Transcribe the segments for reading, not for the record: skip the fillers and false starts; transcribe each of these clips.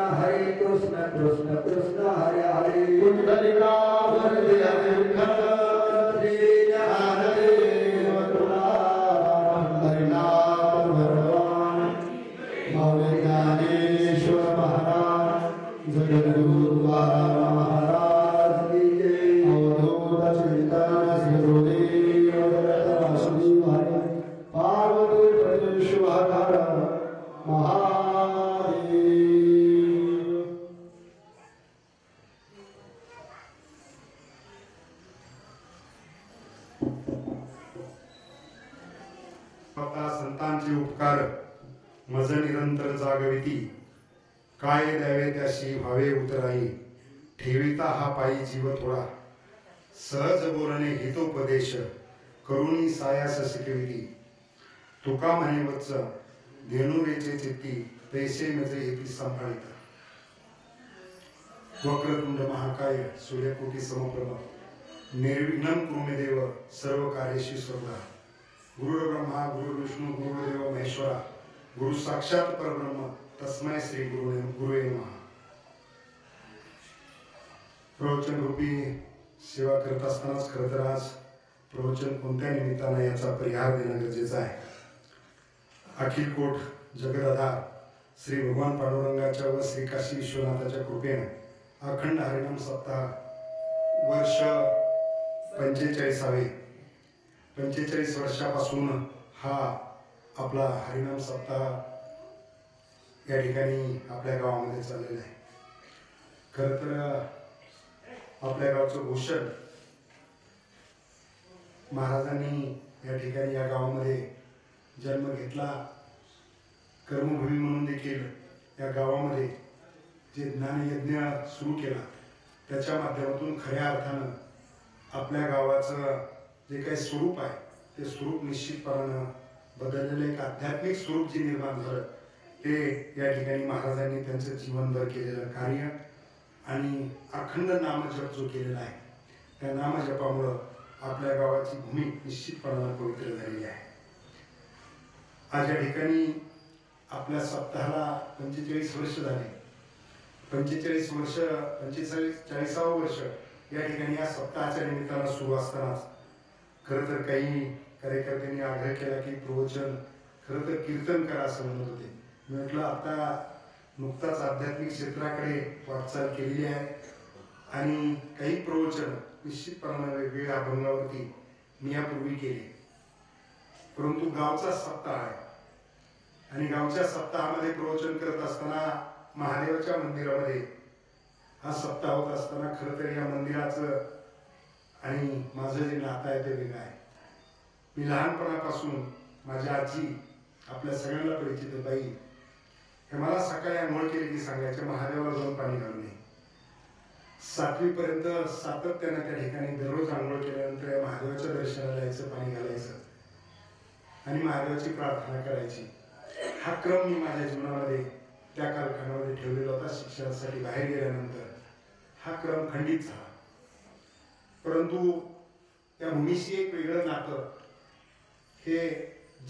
हरे कृष्ण कृष्ण कृष्ण हरे हरे पुंडलिका वरदे विठ्ठल श्री ज्ञानदेव तुकाराम हरिनाम भगवान स्वामी ज्ञानेश्वर महाराज जगद्गुरु महाराज की जय। अवधूत चिंतन श्री गुरुदेव दत्त श्री हरि पार्वती पति शुभकर महादेव। संतांचे उपकार मज निरंतर जागविती काय द्यावे त्याशी भावे उतराई ठेविता हा पायी जीव थोडा सहज बोलणे हितोपदेश करुणी सायास शिकविती तुका म्हणे वच्च धेनुरेचे चित्ती पैसे मजे हेती सांभाळिता वक्रतुंड महाकाय सूर्यकोटी समप्रभ निर्विघ्नं कुरु मे देव सर्व कार्येषु सर्वदा गुरु ब्रह्मा गुरु विष्णु गुरुदेव महेश्वरा गुरु साक्षात परब्रह्म तस्मै श्री गुरुवे नमः। प्रवचन रूपी सेवा करत असतानाच खरं तर आज प्रवचन कोणत्या निमित्तानं याचा परिहार देणं गरजेचं आहे। अखिल कोट जगदाधार श्री भगवान पांडुरंगाच्या व श्री काशी विश्वनाथाच्या कृपेने अखंड हरिनाम सप्ताह वर्ष 45 वर्षापासून हा आपला हरिनाम सप्ताह या ठिकाणी आपल्या गावामध्ये चाललेला आहे। खरं तर आपल्या गावचं भूषण महाराजांनी या ठिकाणी या गावामध्ये जन्म घेतला कर्मभूमी म्हणून देखील या गावामध्ये जे ज्ञानयज्ञ सुरू केला त्याच्या माध्यमातून खऱ्या अर्थानं आपल्या गावाचं जे काही स्वरूप आहे ते स्वरूप निश्चितपणानं बदललेलं एक आध्यात्मिक स्वरूप जे निर्माण झालं ते या ठिकाणी महाराजांनी त्यांचं जीवनभर केलेलं कार्य आणि अखंड नामजप जो केलेला आहे त्या नामजपामुळं आपल्या गावाची भूमी निश्चितपणानं पवित्र झालेली आहे। आज या ठिकाणी आपल्या सप्ताहाला 45 वर्ष झाले। 45वे वर्ष या ठिकाणी या सप्ताहाच्या निमित्तानं सुरू असतानाच खरं तर काही कार्यकर्त्यांनी आग्रह केला की प्रवचन खरं तर कीर्तन करा असं म्हणत होते। मी म्हटलं आता नुकताच आध्यात्मिक क्षेत्राकडे वाटचाल केलेली आहे आणि काही प्रवचन निश्चितपणानं वेगवेगळ्या अभंगावरती मी यापूर्वी केले, परंतु गावचा सप्ताह आहे आणि गावच्या सप्ताहामध्ये प्रवचन करत असताना महादेवाच्या मंदिरामध्ये हा सप्ताह होत असताना खरं तर या मंदिराचं आणि माझं जे नातं आहे ते वेगळं आहे। मी लहानपणापासून माझी आजी आपल्या सगळ्यांना परिचित बाई हे मला सकाळी आंघोळ केली की सांगायचे महादेवाला जाऊन पाणी घालू नये। 7वी पर्यंत सातत्यानं त्या ठिकाणी दररोज आंघोळ केल्यानंतर या महादेवाच्या दर्शनाला यायचं, पाणी घालायचं आणि महादेवाची प्रार्थना करायची। हा क्रम मी माझ्या जीवनामध्ये त्या कालखंडामध्ये ठेवलेला होता। शिक्षणासाठी बाहेर गेल्यानंतर हा क्रम खंडित झाला, परंतु त्या भूमीशी एक वेगळं नातं हे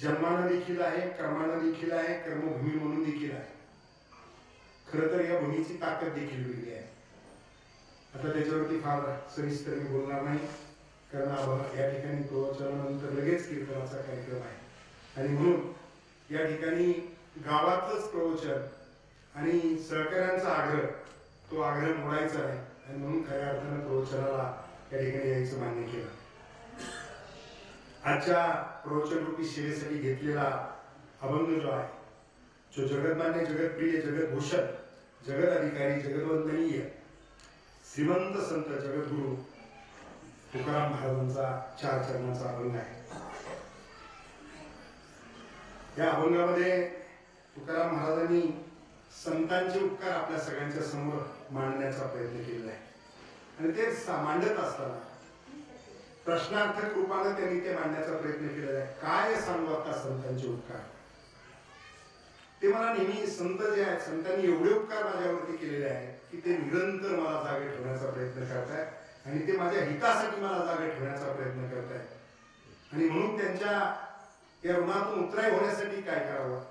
जन्मानं देखील आहे, कर्मानं देखील आहे, कर्मभूमी म्हणून देखील आहे। खरं तर या भूमीची ताकद देखील वेगळी आहे। आता त्याच्यावरती फार सविस्तर मी बोलणार नाही, कारण या ठिकाणी प्रवचनानंतर लगेच कीर्तनाचा कार्यक्रम आहे आणि म्हणून या ठिकाणी गावातच प्रवचन आणि सहकार्यांचा आग्रह तो आग्रह मोडायचा नाही आणि म्हणून खऱ्या अर्थानं प्रवचनाला या ठिकाणी यायचं मान्य केलं। आजच्या प्रवचन रूपी सेवेसाठी घेतलेला अभंग जो आहे, जो जगतमान्य, जगतप्रिय, जगतभूषण, जगत अधिकारी, जगतवंदनीय श्रीमंत संत जगद्गुरु तुकाराम महाराजांचा 4 चरणाचा अभंग आहे। या अभंगामध्ये तुकाराम महाराजांनी संतांचे उपकार आपल्या सगळ्यांच्या समोर मांडण्याचा प्रयत्न केलेला आहे आणि ते मांडत असताना प्रश्नार्थक रूपाने त्यांनी ते मांडण्याचा प्रयत्न केलेला आहे। काय सांगू आता संतांचे उपकार? ते मला नेहमी संत जे आहेत, संतांनी एवढे उपकार माझ्यावरती केलेले आहेत की ते निरंतर मला जागे ठेवण्याचा प्रयत्न करतायत आणि ते माझ्या हितासाठी मला जागे ठेवण्याचा प्रयत्न करतायत आणि म्हणून त्यांच्या या ऋणातून उतराई होण्यासाठी काय करावं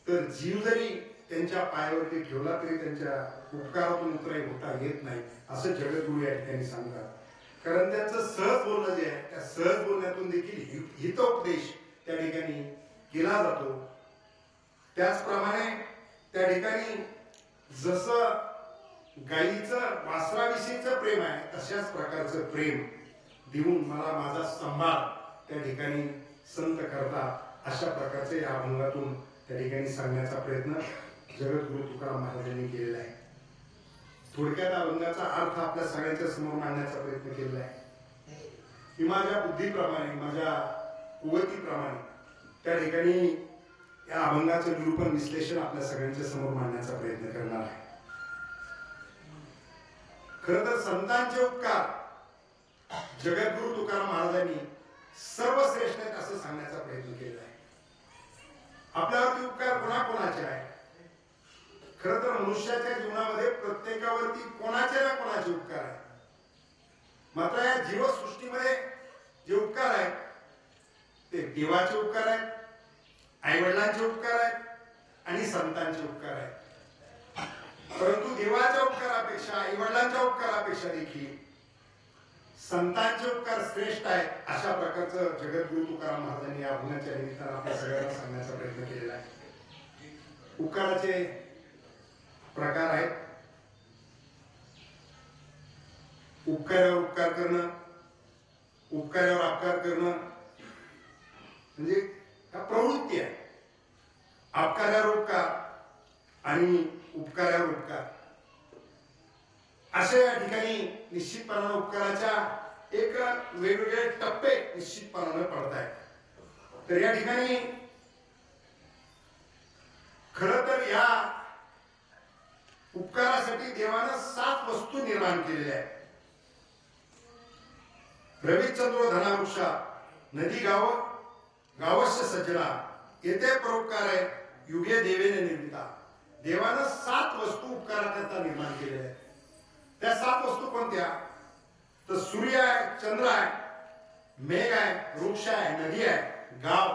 तर जीव जरी त्यांच्या पायावरती ठेवला तरी त्यांच्या उपकारातून उतराई होता येत नाही असं जगद्गुरू या ठिकाणी सांगतात. कारण त्यांचं सहज बोलणं जे आहे त्या सहज बोलण्यातून देखील हितोपदेश त्या ठिकाणी केला जातो. त्याचप्रमाणे त्या ठिकाणी जसं गाईचं वासराविषयीचं प्रेम आहे तशाच प्रकारचं प्रेम देऊन मला माझा सांभाळ त्या ठिकाणी संत करतात. अशा प्रकारचे या अभंगातून त्या ठिकाणी सांगण्याचा प्रयत्न जगद्गुरु तुकाराम महाराजांनी केलेला आहे. थोडक्यात अभंगाचा अर्थ आपल्या सगळ्यांच्या समोर मांडण्याचा प्रयत्न केलेला आहे. मी माझ्या बुद्धीप्रमाणे माझ्या कुवतीप्रमाणे त्या ठिकाणी या अभंगाचं निरूपण विश्लेषण आपल्या सगळ्यांच्या समोर मांडण्याचा प्रयत्न करणार आहे. खर तर संतांचे उपकार जगद्गुरु तुकाराम महाराजांनी सर्वश्रेष्ठ आहेत असं सांगण्याचा प्रयत्न केलेला आहे. आपल्यावरती उपकार कोणाकोणाचे आहे? खर तर मनुष्याच्या जीवनामध्ये प्रत्येकावरती कोणाचे ना कोणाचे उपकार आहेत. मात्र या जीवसृष्टीमध्ये जे उपकार आहेत ते देवाचे उपकार आहेत, आई वडिलांचे उपकार आहेत आणि संतांचे उपकार आहेत. परंतु देवाच्या उपकारापेक्षा आई वडिलांच्या उपकारापेक्षा देखील संतांचे उपकार श्रेष्ठ आहेत अशा प्रकारचं जगद्गुरु तुकाराम महाराजांनी या अभंगाच्या निमित्तानं आपल्या सगळ्यांना सांगण्याचा प्रयत्न केलेला आहे. उपकाराचे प्रकार आहेत. उपकारावर उपकार करणं, उपकारावर अपकार करणं म्हणजे ह्या प्रवृत्ती आहे. अपकारावर उपकार आणि उपकारावर उपकार अशा या ठिकाणी निश्चितपणानं उपकाराच्या एक वेगवेगळे टप्पे निश्चितपणानं पडत आहेत. तर या ठिकाणी खरं तर या उपकारासाठी देवानं 7 वस्तू निर्माण केलेल्या आहेत. रविचंद्र धनावृक्षा नदी गाव गावस्य सज्जना येथे परोपकार आहे युगे देवेने निर्मिता. देवानं 7 वस्तू उपकाराकरता निर्माण केलेल्या आहेत. त्या 7 वस्तू कोणत्या? तर सूर्य आहे, चंद्र आहे, मेघ आहे, वृक्ष आहे, नदी आहे, गाव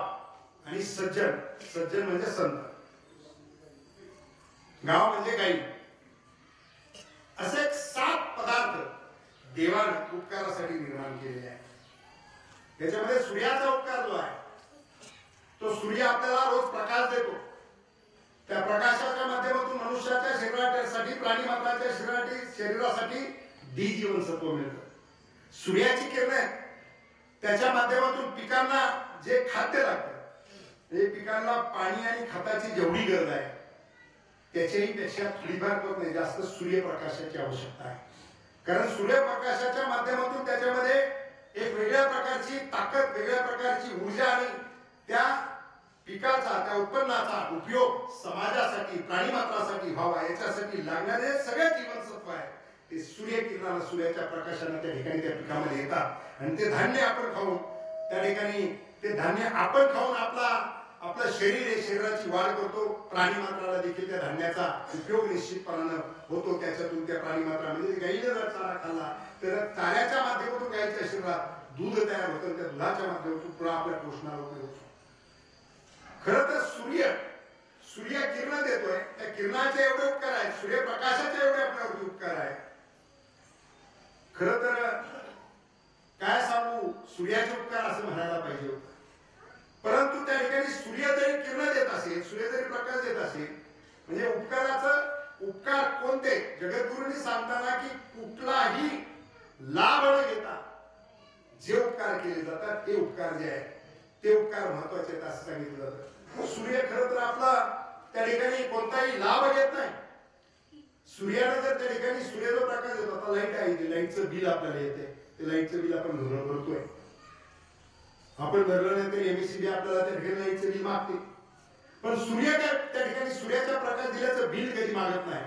आणि सज्जन. सज्जन म्हणजे संत, गाव म्हणजे गाई. असे 7 पदार्थ देवानं उपकारासाठी निर्माण केलेले आहे. त्याच्यामध्ये सूर्याचा उपकार जो आहे तो सूर्य आपल्याला रोज प्रकाश देतो. त्या प्रकाशाच्या माध्यमातून मनुष्याच्या शरीरासाठी प्राणी मात्राच्या शरीरासाठी डी जीवनसत्व मिळतं. सूर्याची किरण त्याच्या माध्यमातून पिकांना जे खाद्य लागतं हे पिकांना पाणी आणि खताची जेवढी गरज आहे त्याच्याही पेक्षा थोडीफार होत नाही जास्त सूर्यप्रकाशाची आवश्यकता आहे. कारण सूर्यप्रकाशाच्या माध्यमातून त्याच्यामध्ये एक वेगळ्या प्रकारची ताकद, वेगळ्या प्रकारची ऊर्जा आणि त्या पिकाचा त्या उत्पन्नाचा उपयोग समाजासाठी प्राणी मात्रासाठी व्हावा याच्यासाठी लागणारे सगळे जीवनसत्व आहे ते सूर्यकिरणाला सूर्याच्या प्रकाशाने त्या ठिकाणी त्या पिकामध्ये येतात आणि ते धान्य आपण खाऊन त्या ठिकाणी ते धान्य आपण खाऊन आपलं शरीर आहे शरीराची वाढ करतो. प्राणी मात्राला देखील त्या धान्याचा उपयोग निश्चितपणानं होतो. त्याच्यातून त्या प्राणी मात्रा म्हणजे गाईने जर चारा खाल्ला तर चाऱ्याच्या माध्यमातून गाईच्या शरीरात दूध तयार होतं. त्या दुधाच्या माध्यमातून पुन्हा आपल्या पोषणाला उपयोग होतो. खरं तर सूर्य किरण देतोय. त्या किरणाचे एवढे उपकार आहेत, सूर्यप्रकाशाचे एवढे आपल्यावरती उपकार आहेत. खरं तर काय सांगू सूर्याचे उपकार असं म्हणायला पाहिजे होतं. परंतु त्या ठिकाणी सूर्य जरी किरण देत असेल, सूर्य जरी प्रकाश देत असेल म्हणजे उपकार कोणते? जगद्गुरूंनी सांगताना की कुठलाही लाभ न घेता जे उपकार केले जातात ते उपकार जे आहेत ते उपकार महत्वाचे आहेत असं सांगितलं जातं. सूर्य खरं तर आपला त्या ठिकाणी कोणताही लाभ घेत नाही. सूर्याला जर त्या ठिकाणी सूर्य जो प्रकाश देतो, आता लाईट आहे, लाईटचं बिल आपल्याला येते, ते लाईटचं बिल आपण भरतोय. आपण भरलं नाही तर एमएससीबी आपल्याला त्या ठिकाणी लाईटचं बिल मागते. पण सूर्य त्या ठिकाणी सूर्याचा प्रकाश दिल्याचं बिल कधी मागत नाही.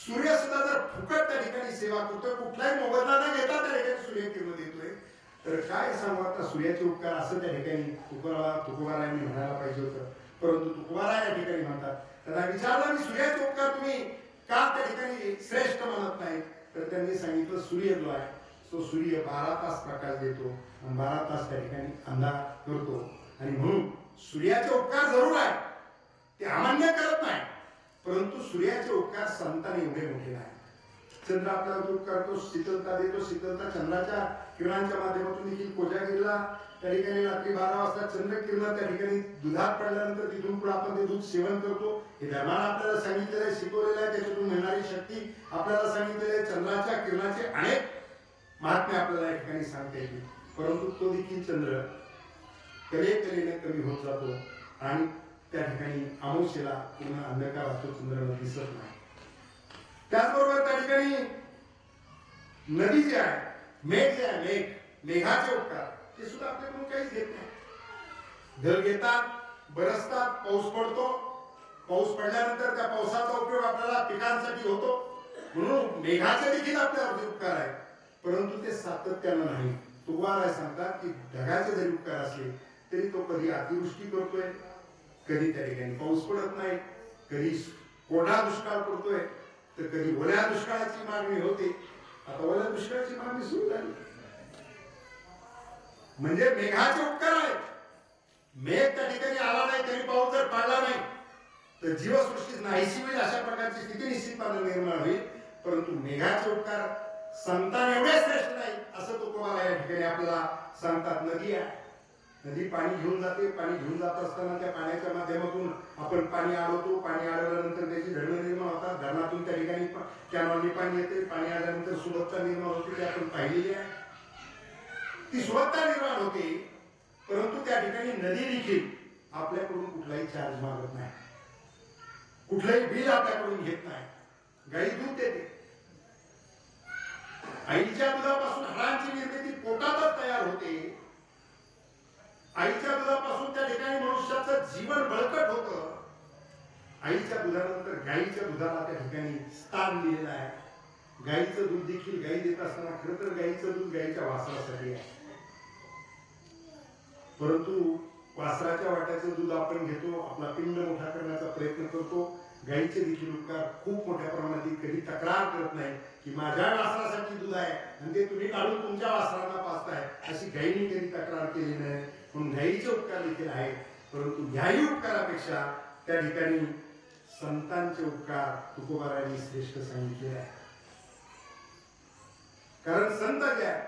सूर्य सुद्धा जर फुकट त्या ठिकाणी सेवा करतोय, कुठलाही मोबदला न घेता त्या ठिकाणी सूर्य किरण देतोय, तर काय सांगू आता सूर्याचे उपकार असं त्या ठिकाणी तुकोबारायांनी म्हणायला पाहिजे होतं. परंतु तुकोबाराय या ठिकाणी म्हणतात. त्यांना विचारलं मी सूर्याचे उपकार तुम्ही का त्या ठिकाणी श्रेष्ठ म्हणत नाही, तर त्यांनी सांगितलं सूर्य जो आहे तो सूर्य 12 तास प्रकाश देतो आणि 12 तास त्या ठिकाणी अंधार करतो आणि म्हणून सूर्याचे उपकार जरूर आहे, ते अमान्य करत नाही. परंतु सूर्याचे उपकार संतांनी एवढे मोठे नाही. चंद्र आपल्याला उपकार करतो, शीतलता देतो. शीतलता चंद्राच्या किरणांच्या माध्यमातून देखील कोजागिरीला त्या ठिकाणी रात्री 12 वाजता चंद्र किरण त्या ठिकाणी दुधात पडल्यानंतर तिथून पुढे आपण ते दूध सेवन करतो. हे धर्मानं आपल्याला सांगितलेलं आहे, शिकवलेलं आहे. त्याच्यातून मिळणारी शक्ती आपल्याला सांगितलेली आहे. चंद्राच्या किरणाचे अनेक महात्म्य आपल्याला या ठिकाणी सांगता येतील. परंतु तो देखील चंद्र कलेने कमी होत जातो आणि त्या ठिकाणी अमावस्येला पूर्ण अंधकार असतो, चंद्राला दिसत नाही. त्याचबरोबर त्या ठिकाणी नदी जे आहे, मेघ जे आहे, मेघाचे उपकार ते सुद्धा आपल्याकडून काहीच घेत नाही. ढग येतात, बरसतात, पाऊस पडतो. पाऊस पडल्यानंतर त्या पावसाचा उपयोग आपल्याला पिकांसाठी होतो. म्हणून मेघाचे देखील आपल्यावरती उपकार आहे, परंतु ते सातत्यानं नाही. तुकाराय सांगतात की ढगाचे जरी उपकार असले तरी तो कधी अतिवृष्टी करतोय, कधी त्या ठिकाणी पाऊस पडत नाही, कधी कोरडा दुष्काळ पडतोय, तर कधी ओल्या दुष्काळाची मागणी होते. आता ओल्या दुष्काळाची मागणी सुरू झाली. म्हणजे मेघाचे उपकार आहेत. मेघ त्या ठिकाणी आला नाही तरी पाऊस जर पडला नाही तर जीवसृष्टी नाहीशी होईल, अशा प्रकारची स्थिती निश्चितपणे निर्माण होईल. परंतु मेघाचे उपकार संतान एवढे श्रेष्ठ नाही असं तुकोबाला या ठिकाणी आपल्याला सांगतात. नदी आहे, नदी पाणी घेऊन जाते. पाणी घेऊन जात असताना त्या पाण्याच्या माध्यमातून आपण पाणी अडवतो. पाणी अडवल्यानंतर त्याची धरणं निर्माण होतात. धरणातून त्या ठिकाणी कॅनॉलनी पाणी येते. पाणी आल्यानंतर सुबत्ता निर्माण होते, ते आपण पाहिलेली आहे. ती सुबत्ता निर्माण होते, परंतु त्या ठिकाणी नदी देखील आपल्याकडून कुठलाही चार्ज मागत नाही, कुठलंही बिल आपल्याकडून घेत नाही. गाई दूध देते. आईच्या दुधापासून हाडांची निर्मिती पोटातच तयार होते. आईच्या दुधापासून त्या ठिकाणी मनुष्याचं जीवन बळकट होतं. आईच्या दुधानंतर गाईच्या दुधाला त्या ठिकाणी स्थान दिलेलं आहे. गाईचं दूध देखील गाई देत असताना खरं तर गाईचं दूध गाईच्या वासरासाठी आहे, परंतु वासराच्या वाट्याचं दूध आपण घेतो, आपला पिंड मोठा करण्याचा प्रयत्न करतो. गाईचे देखील उपकार खूप मोठ्या प्रमाणात, कधी तक्रार करत नाही की माझ्या वासरासाठी दूध आहे आणि ते तुम्ही काढून तुमच्या वासरांना पाजताय, अशी गाईने कधी तक्रार केली नाही. म्हणून गाईचे उपकार देखील आहेत, परंतु ह्याही उपकारापेक्षा त्या ठिकाणी संतांचे उपकार तुकोबारायांनी श्रेष्ठ सांगितले आहे. कारण संत जे आहे,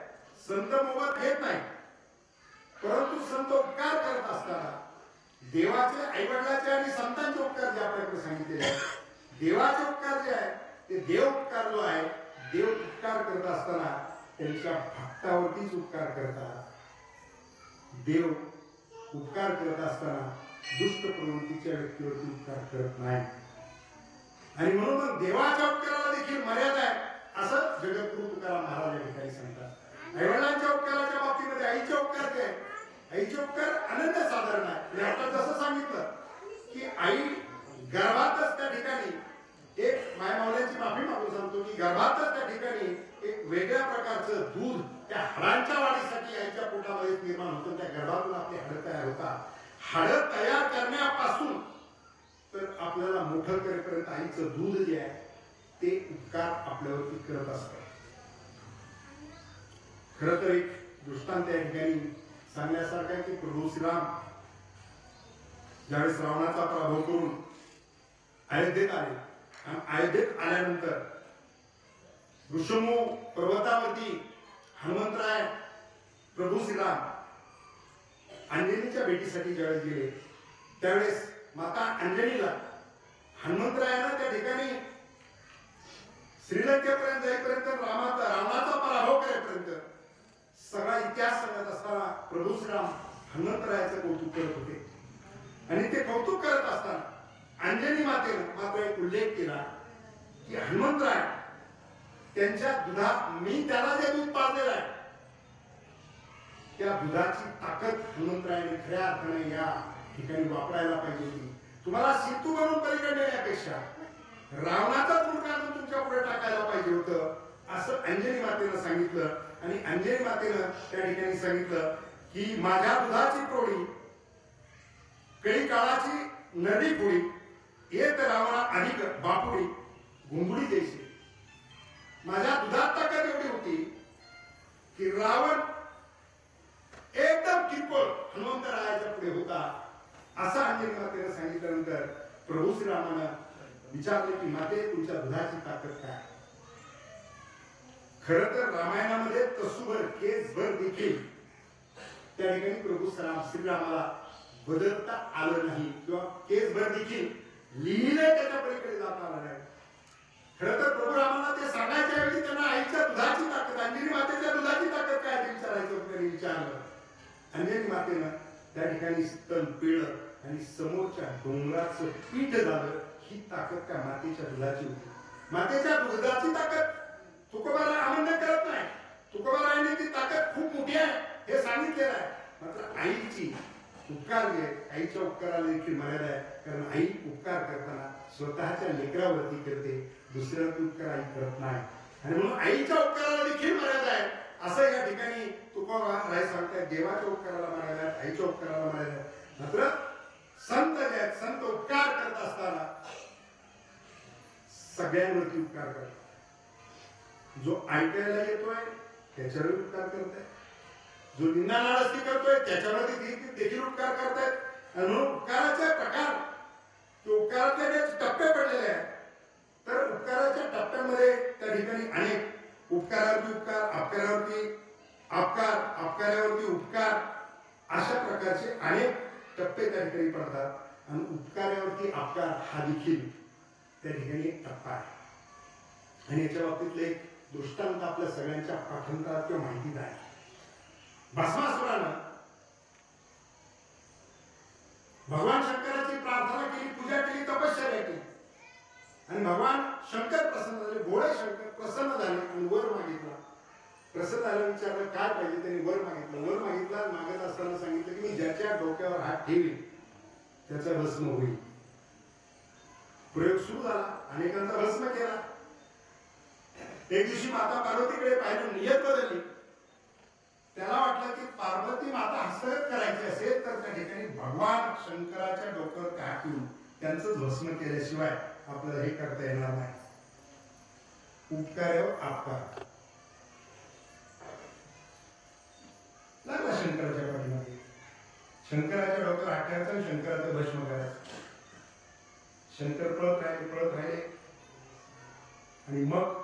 संत मोबत घेत नाही, परंतु संत उपकार करत असताना देवाचे, आईवडिलाचे आणि संतांचे उपकार जे आपल्याकडे सांगितलेले आहेत, देवाचे उपकार जे आहे ते देव उपकार जो आहे, देव उपकार करत असताना त्यांच्या भक्तावरतीच उपकार करतात. देव उपकार करत असताना दुष्ट प्रवृत्तीच्या व्यक्तीवरती उपकार करत नाही. आणि म्हणून मग देवाच्या उपकाराला देखील मर्यादा आहे असं जगद्गुरु तुकाराम महाराज या ठिकाणी सांगतात. आईवडिलांच्या उपकाराच्या बाबतीमध्ये आईचे उपकार जे आहे, आईचे उपकार अनन्य साधारण आहे. आता जसं सांगितलं की आई गर्भातच त्या ठिकाणी एक, मायमावल्यांची माफी मागून सांगतो की गर्भातच त्या ठिकाणी एक वेगळ्या प्रकारचं दूध त्या हाडांच्या वाढीसाठी आईच्या पोटामध्ये निर्माण होतं. त्या गर्भातून आपली हाडं तयार होतात. हाडं तयार करण्यापासून तर आपल्याला मोठं करेपर्यंत आईचं दूध जे आहे ते उपकार आपल्यावरती करत असतात. खरं तर एक दृष्टांत त्या ठिकाणी सांगण्यासारखा आहे की प्रभू श्रीराम ज्यावेळेस रावणाचा पराभव करून अयोध्येत आले आणि अयोध्येत आल्यानंतर ऋषमू पर्वतावरती हनुमंतराय प्रभू श्रीराम अंजनीच्या भेटीसाठी ज्यावेळेस गेले, त्यावेळेस माता अंजनीला हनुमंतरायानं त्या ठिकाणी श्रीलंकेपर्यंत जाईपर्यंत रावणाचा पराभव करेपर्यंत सगळा इतिहास सांगत असताना प्रभू श्रीराम हनुमंतरायाचं कौतुक करत होते. आणि ते कौतुक करत असताना अंजनी मातेनं मात्र एक उल्लेख केला की हनुमंतराय त्यांच्या दुधात, मी त्याला जे दूध पाजलेलं आहे त्या दुधाची ताकद हनुमंतरायाने खऱ्या अर्थाने या ठिकाणी वापरायला पाहिजे होती. तुम्हाला सेतू बनवून पलीकडे नेण्यापेक्षा रावणाचाच मुलगा तुमच्या पुढे टाकायला पाहिजे होतं असं अंजनी मातेनं सांगितलं. आणि अंजनी मातेनं त्या ठिकाणी सांगितलं की माझ्या दुधाची प्रौढी कळी काळाची नदी पुढी येत रावणा अधिक बापुडी घुंगुडी देशी. माझ्या दुधात ताकद एवढी होती की रावण एकदम किरकोळ हनुमंतरायाच्या पुढे होता असं अंजनी मातेनं सांगितल्यानंतर प्रभू श्रीरामानं विचारले की माते तुमच्या दुधाची ताकद काय? खरं तर रामायणामध्ये तसूभर केसभर देखील त्या ठिकाणी प्रभू श्रीरामाला बदलता आलं नाही किंवा केसभर देखील लिहिलंय त्याच्या पलीकडे जाता आलं नाही. खरं तर प्रभू रामाला ते सांगायच्या ऐवजी त्यांना आईच्या दुधाची ताकद, अंजनी मातेच्या दुधाची ताकद काय ते विचारायचं त्यांनी विचारलं. अंजनी मातेनं त्या ठिकाणी स्तन पिळलं आणि समोरच्या डोंगराचं पीठ झालं. ही ताकद त्या मातेच्या दुधाची होती. मातेच्या दुधाची ताकद तुकोबाला आनंद करत नाही. तुकोबारायांनी ती ताकद खूप मोठी आहे हे सांगितलेलं आहे. मात्र आईची उपकार जे आईच्या उपकाराला देखील मर्यादा आहे. कारण आई उपकार करताना स्वतःच्या लेकरावरती करते, दुसऱ्यावरती उपकार आई करत नाही. आणि म्हणून आईच्या उपकाराला देखील मर्यादा आहे असं या ठिकाणी तुकोबाराय सांगतात. देवाच्या उपकाराला मर्यादा आहे, आईच्या उपकाराला मर्यादा आहे. मात्र संत जे आहेत, संत उपकार करत असताना सगळ्यांवरती उपकार करतात. जो ऐकायला येतोय त्याच्यावर उपकार करताय, जो निंदा नाराजगी करतोय त्याच्यावरती देखील उपकार करतायत. आणि उपकाराचे प्रकार उपकाराचे टप्पे पडलेले आहेत. तर उपकाराच्या टप्प्यामध्ये त्या ठिकाणी अनेक उपकारावरती उपकार, अपकारावरती अपकार, अपकारावरती उपकार अशा प्रकारचे अनेक टप्पे त्या ठिकाणी पडतात. आणि उपकारावरती अपकार हा देखील त्या ठिकाणी एक टप्पा आहे. आणि याच्या बाबतीतले एक दृष्टांत आपल्या सगळ्यांच्या पाठंतरात किंवा माहितीत आहे. भस्मासुरानं भगवान शंकराची प्रार्थना केली, पूजा केली, तपश्चर्या केली आणि भगवान शंकर प्रसन्न झाले. भोळे शंकर प्रसन्न झाले आणि वर मागितला. प्रसन्न झालं, विचारलं काय पाहिजे, त्यांनी वर मागितलं. वर मागितला, मागत असताना सांगितलं की मी ज्याच्या डोक्यावर हात ठेवीन त्याचा भस्म होईल. प्रयोग सुरू झाला, अनेकांचा भस्म केला. एक दिवशी माता पार्वतीकडे पाहिलं, नियत बदलली. त्याला वाटलं की पार्वती माता हस्तगत करायची असेल तर त्या ठिकाणी भगवान शंकराच्या डोक्यावर हात ठेवून त्यांचं भस्म केल्याशिवाय आपल्याला हे करता येणार नाही. उपकारावर अपकार लागला शंकराच्या पाठीमागे. शंकराच्या डोक्यावर हात ठेवायचा आणि शंकराचं भस्म करायचं. शंकर पळत राहिले आणि मग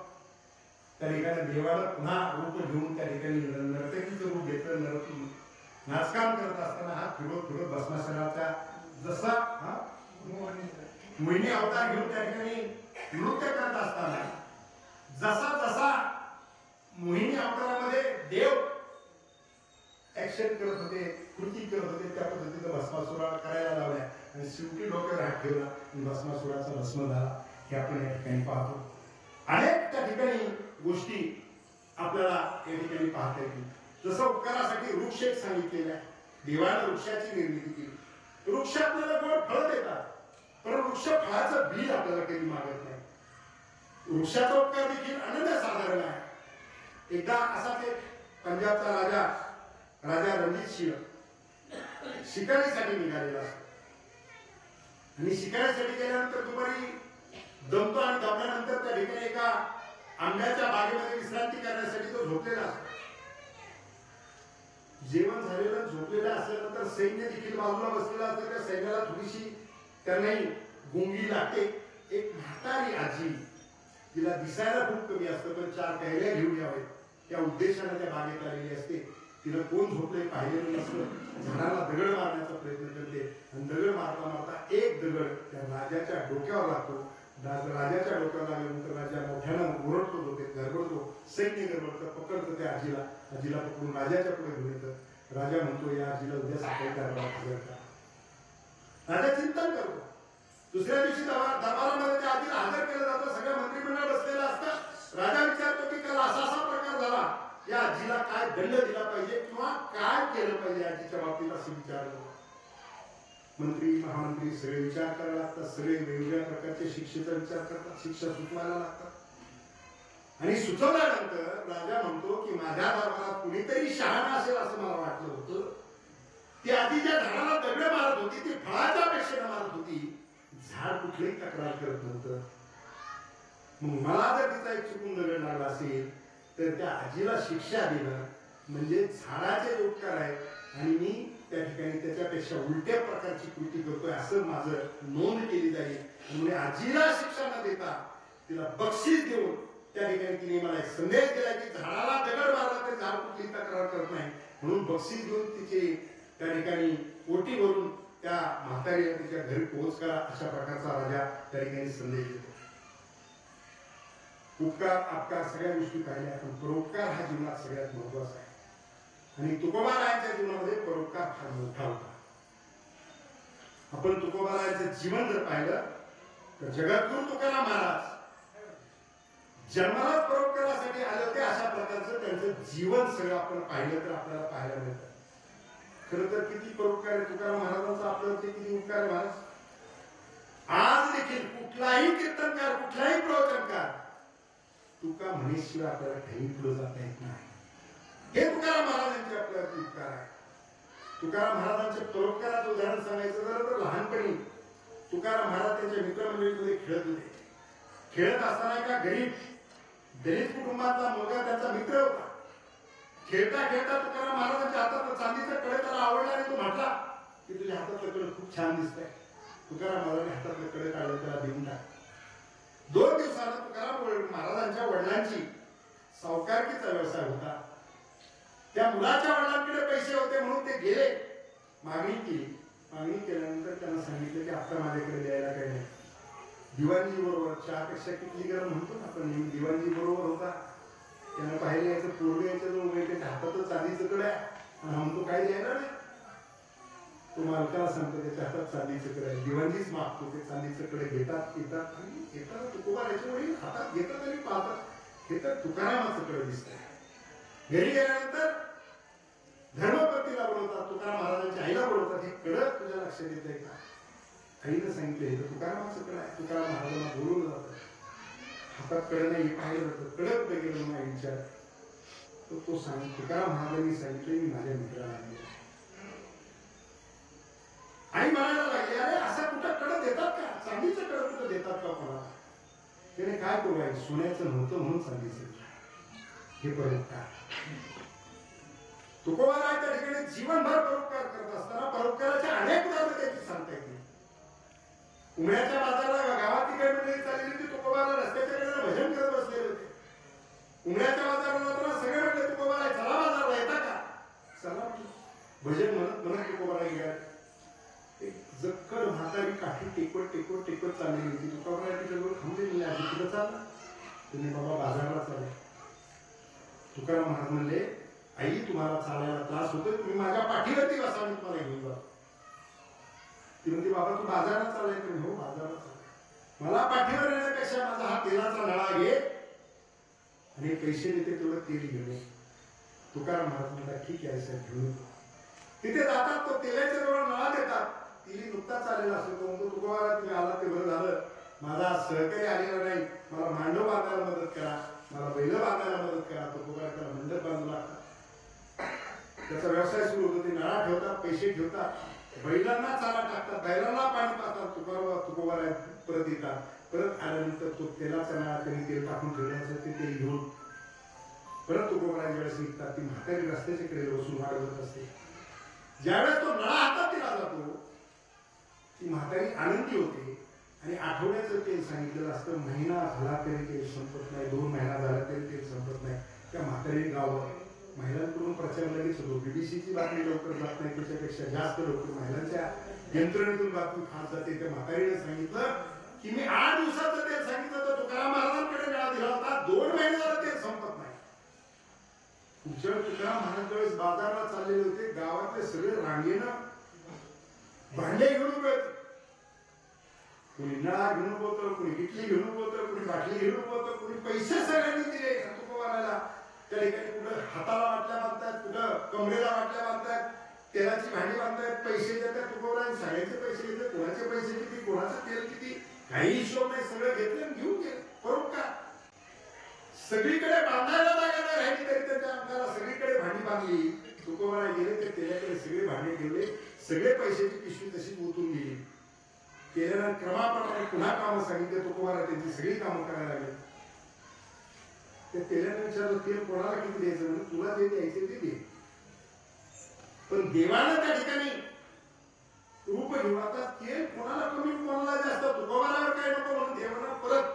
त्या ठिकाणी देवाला पुन्हा रूप घेऊन त्या ठिकाणी नर्तकीचं रूप घेतलं. नाचकाम करत असताना हा फिरत भस्मासुराचा जसा मोहिनी अवतार घेऊन त्या ठिकाणी नृत्य करत असताना जसा मोहिनी अवतारामध्ये देव ऍक्शन करत होते, कृती करत होते, त्या पद्धतीनं भस्मासुराला करायला लावल्या आणि शेवटी डोक्यावर हात ठेवला आणि भस्मासुराचा भस्म झाला. हे आपण या ठिकाणी पाहतो. अनेक त्या ठिकाणी गोष्टी आपल्याला या ठिकाणी पाहता येतील. जसं उपकारासाठी वृक्ष एक सांगितलेला आहे. देवाने वृक्षाची निर्मिती केली. वृक्ष आपल्याला गोड फळ देतात, पण वृक्ष फळाचं बीज आपल्याला कधी मागत नाही. वृक्षाचा उपकार देखील अनन्यसाधारण आहे. एकदा असाच एक पंजाबचा राजा रणजित सिंह शिकारीसाठी निघालेला असतो आणि शिकारीसाठी गेल्यानंतर दुपारी दमतो आणि दमल्यानंतर त्या ठिकाणी एका आंब्याच्या बागेमध्ये विश्रांती करण्यासाठी तो झोपलेला असतो. जेवण झालेलं झोपलेलं असल्यानंतर सैन्य देखील बाजूला बसलेला असतं. त्या सैन्याला थोडीशी त्यांनाही गुंगी लागते. एक म्हातारी आजी, तिला दिसायला खूप कमी असतं पण 4 कैऱ्या घेऊन यावेत त्या उद्देशाने त्या बागेत आलेली असते. तिला कोण झोपले पाहिलेलं नसतं. झाडाला दगड मारण्याचा प्रयत्न करते आणि दगड मारता एक दगड त्या राजाच्या डोक्यावर लागतो. राजाच्या डोक्यावर लागल्यानंतर राजा मोठ्यानं ओरडतो, गरबडतो, सैन्य गरबडतं, पकडतं त्या आजीला पकडून राजाच्या पुढे घेऊन येतं. राजा म्हणतो या आजीला उद्या सकाळी दरबारात हजर करा. राजा चिंतन करतो. दुसऱ्या दिवशी दरबारामध्ये त्या आजीला हजर केलं जातं. सगळं मंत्रिमंडळ बसलेलं असतं. राजा विचारतो की काल असा प्रकार झाला, या आजीला काय दंड दिला पाहिजे किंवा काय केलं पाहिजे आजीच्या बाबतीत असं विचारलं. मंत्री महामंत्री सगळे विचार करायला लागतात. सगळे वेगवेगळ्या प्रकारच्या शिक्षेचा विचार करतात, शिक्षा सुचवायला लागतात. आणि सुचवल्यानंतर राजा म्हणतो की माझ्या दरबारात कुणीतरी शहाणा असेल असं मला वाटलं होतं. ती आधी ज्या झाडाला दगड मारत होती ती फळाच्या पेक्षेने मारत होती. झाड कुठलीही तक्रार करत नव्हतं. मग मला जर तिचा एक चुकून दगड लागला असेल तर त्या आजीला शिक्षा देणं म्हणजे झाडाचे उपकार आहेत आणि मी त्या ठिकाणी त्याच्यापेक्षा उलट्या प्रकारची कृती करतोय असं माझं नोंद केली जाईल. म्हणजे आजीला शिक्षा न देता तिला बक्षीस देऊन त्या ठिकाणी तिने मला एक संदेश दिला की झाडाला दगड मारला तरी झाड कुठली तक्रार करत नाही, म्हणून बक्षीस देऊन तिचे त्या ठिकाणी ओटी भरून त्या म्हातारीला तिच्या घरी पोहोच करा, अशा प्रकारचा राजा त्या ठिकाणी संदेश देतो. उपकार अपकार सगळ्या गोष्टी पाहिल्या, पण परोपकार हा जीवनात सगळ्यात महत्वाचा आहे. आणि तुकोबारायांच्या जीवनामध्ये परोपकार फार मोठा होता. आपण तुकोबारायांचं जीवन जर पाहिलं तर जगद्गुरु तुकाराम महाराज जन्मालाच परोपकारासाठी आले होते. अशा प्रकारचं त्यांचं जीवन सगळं आपण पाहिलं तर आपल्याला पाहायला मिळतं. खरं तर किती परोपकार आहे तुकाराम महाराजांचा आपल्यावरती, किती उपकार आहे महाराज. आज देखील कुठलाही कीर्तनकार कुठलाही प्रवचनकार तुका म्हणेशिवाय आपल्याला काही पुढे जाता येत नाही. हे तुकाराम महाराजांचे आपल्यावरती उपकार आहे. तुकाराम महाराजांच्या परोपकाराचं उदाहरण सांगायचं झालं तर लहानपणी तुकाराम महाराज त्यांच्या मित्रमंडळीमध्ये खेळत होते. खेळत असताना एका गरीब दलित कुटुंबातला मुलगा त्यांचा मित्र होता. खेळता खेळता तुकाराम महाराजांच्या हातात चांदीचा कडे त्याला आवडला आणि तो म्हटला की तुझ्या हातातलं कडे खूप छान दिसतंय. तुकाराम महाराजांनी हातातलं कडे काढलं, त्याला देऊन टाकलं. 2 दिवसानं तुकाराम महाराजांच्या वडिलांची सावकारकीचा व्यवसाय होता. त्या मुलाच्या वडिलांकडे पैसे होते म्हणून ते गेले, मागणी केली. मागणी केल्यानंतर त्यांना सांगितलं की आता माझ्याकडे द्यायला काही नाही. दिवाणजी बरोबर चहापेक्षा किती गरम म्हणतो ना आपण, दिवाणजी बरोबर होता. त्यानं पाहिलं याचं पोरग याच्याजवळ त्याच्या हातातच चांदीचं कडे आहे, म्हणतो काय द्यायला नाही. तो मालकाला सांगतो त्याच्या हातात चांदीचं कडे आहे. दिवाणजीच मागतो, ते चांदीचं कडे घेतात येतात आणि येताना तुकोबार याच्या वडील हातात घेतात आणि पाहतात, हे तर तुकारामाचं कडे दिसतंय. घरी गेल्यानंतर धर्मपत्नीला बोलवतात, तुकाराम महाराजांच्या आईला बोलवतात, हे कडक तुझ्या लक्षात येत आहे का. आईनं सांगितलं हे तर तुकारामाचं कडे आहे. तुकाराम महाराजांना बोलवलं जातं, हातात कडे नाही पाहिलं जातं. कडक कुठे गेलं म्हणून आई विचार तो सांग. तुकाराम महाराजांनी सांगितलं मी माझ्या मित्राला आणलं. आई म्हणायला लागली अरे असं कुठं कडक देतात का, चांदीचं कडक कुठं देतात का कोणाला. त्याने काय करू आहे, सोन्याचं नव्हतं म्हणून सांगितलं. हे परोपकार तुकोबाराय त्या ठिकाणी जीवनभर परोपकार करत असताना परोपकाराच्या अनेक उदाहरणं त्याची सांगता येतील. उमऱ्याच्या बाजाराला गावात काही मंडळी चाललेली होती, तुकोबाला रस्त्याच्या कडेला भजन करत बसलेले होते. उमऱ्याच्या बाजाराला जाताना सगळे म्हणले तुकोबाराय चला बाजारला येता का. चला भजन म्हणत म्हणत तुकोबाराय गेला. एक जक्कड म्हातारी काठी टेकवत टेकवत टेकवत चाललेली होती. तुकोबाराय तिच्याजवळ थांबलेली आधी कुठं चालला. तुम्ही बाबा बाजारला चालले. तुकाराम महाराज म्हणले आई तुम्हाला चालायला त्रास होतोय, तुम्ही माझ्या पाठीवरती बसा, मी तुम्हाला घेऊन जातो. ती म्हणते बाबा तू बाजारात चाललाय. तुम्ही हो बाजारात चाललाय, मला पाठीवर येण्यापेक्षा माझा हा तेलाचा नळा घे आणि पैसे देते तेवढं तेल घेऊन. तुकाराम महाराज म्हणतात ठीक आहे साहेब घेऊन येतो. तिथे जातात, तो तेलाच्या जवळ नळा देतात. तिली नुकताच आलेला असतो. तो म्हणतो तुकोबारा तुम्ही आला ते बरं झालं, माझा सहकारी आलेला नाही, मला मांडव बांधायला मदत करा, मला बैल बांधायला मदत करा. तुकोबारा त्याला मंडप बांधू लागतात. त्याचा व्यवसाय सुरू होतो. ते नळा ठेवतात, पैसे ठेवतात, बैलांना चारा टाकतात, बैलांना पाणी पाहतात. तुकोबारा परत येतात. परत आल्यानंतर तो तेलाचा नळा त्यांनी तेल टाकून ठेवण्याचं ते तेल घेऊन परत तुकोबारा ज्यावेळेस निघतात, ती म्हातारी रस्त्याच्या कडेला बसून वाट बघत असते. ज्यावेळेस तो नळा हातात दिला जातो ती म्हातारी आनंदी होते आणि आठवड्याचं तेल सांगितलेलं असतं. महिना झाला तरी तेल संपत नाही, 2 महिना झाला तरी तेल संपत नाही. त्या म्हातारी गावात महिलांकडून प्रचार लगेच होतो. बीबीसीची बातमी लवकर जात नाही, त्याच्यापेक्षा जास्त लवकर महिलांच्या यंत्रणेतून बातमी खात जाते. त्या म्हातारीने सांगितलं की मी 8 दिवसाचं तेल सांगितलं तर तुकाराम महाराजांकडे वेळा दिला होता, 2 महिने झाला तेल संपत नाही. पुढच्या तुकाराम महाराज ज्यावेळेस बाजारला चाललेले होते, गावातले सगळे रांगेनं भांडे घेऊन उभे होते. कुणी नळा घेऊन होतं, कुणी किटली घेऊन होतं, कुणी बाटली घेऊन होतं, कुणी पैसे सगळ्यांनी दिले तुकोबाराला. त्या ठिकाणी कुठं हाताला वाटल्या बांधतात, कुठं कमरेला वाटल्या बांधतात, तेलाची भांडी बांधतात, पैसे देतात. तुकोबाराने सगळ्यांचे पैसे घेतले, कोणाचे पैसे किती, कोणाचं तेल किती, काही हिशोब नाही, सगळं घेतलं आणि घेऊन गेले. परोपकार सगळीकडे बांधायला जागा नाही राहिली तरी त्यांच्या अंगाला सगळीकडे भांडी बांधली. तुकोबारा गेले ते तेलाकडे सगळे भांडे ठेवले, सगळे पैशाची पिशवी तशीच ओतून गेली. केल्यानं क्रमाप्रमाणे पुन्हा कामं सांगितले. तुकोबारा त्यांची सगळी कामं करायला लागले. त्या तेलाने विचारलं तेल कोणाला किती द्यायचं, म्हणजे तुला जे द्यायचे ते दे. पण देवानं त्या ठिकाणी रूप घेऊन आता ते कोणाला कमी कोणाला जास्त तुकोबारावर काय नको म्हणून देवानं परत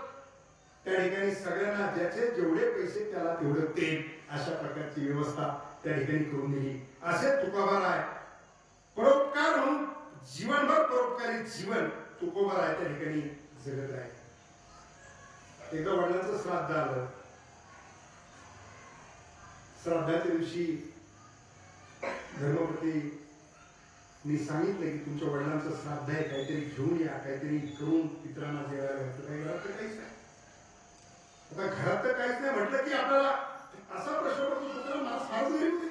त्या ठिकाणी सगळ्यांना ज्याचे जेवढे पैसे त्याला तेवढं ते अशा प्रकारची व्यवस्था त्या ठिकाणी करून दिली. असे तुकोबार आहे. परोपकार म्हणून जीवनभर परोपकारी जीवन तुकोबार आहे त्या ठिकाणी जगत आहे. एकदा वडिलांचं श्राद्ध आलं. श्राद्धाच्या दिवशी धर्मपतींनी सांगितलं की तुमच्या वडिलांचं श्राद्ध आहे, काहीतरी घेऊन या, काहीतरी करून पितरांना जेवायला घातलं. काही घरात तर काहीच नाही. आता घरात तर काहीच नाही म्हटलं की आपल्याला असा प्रश्न पडतो, तुकाराम महाराज फारच गरीब होते.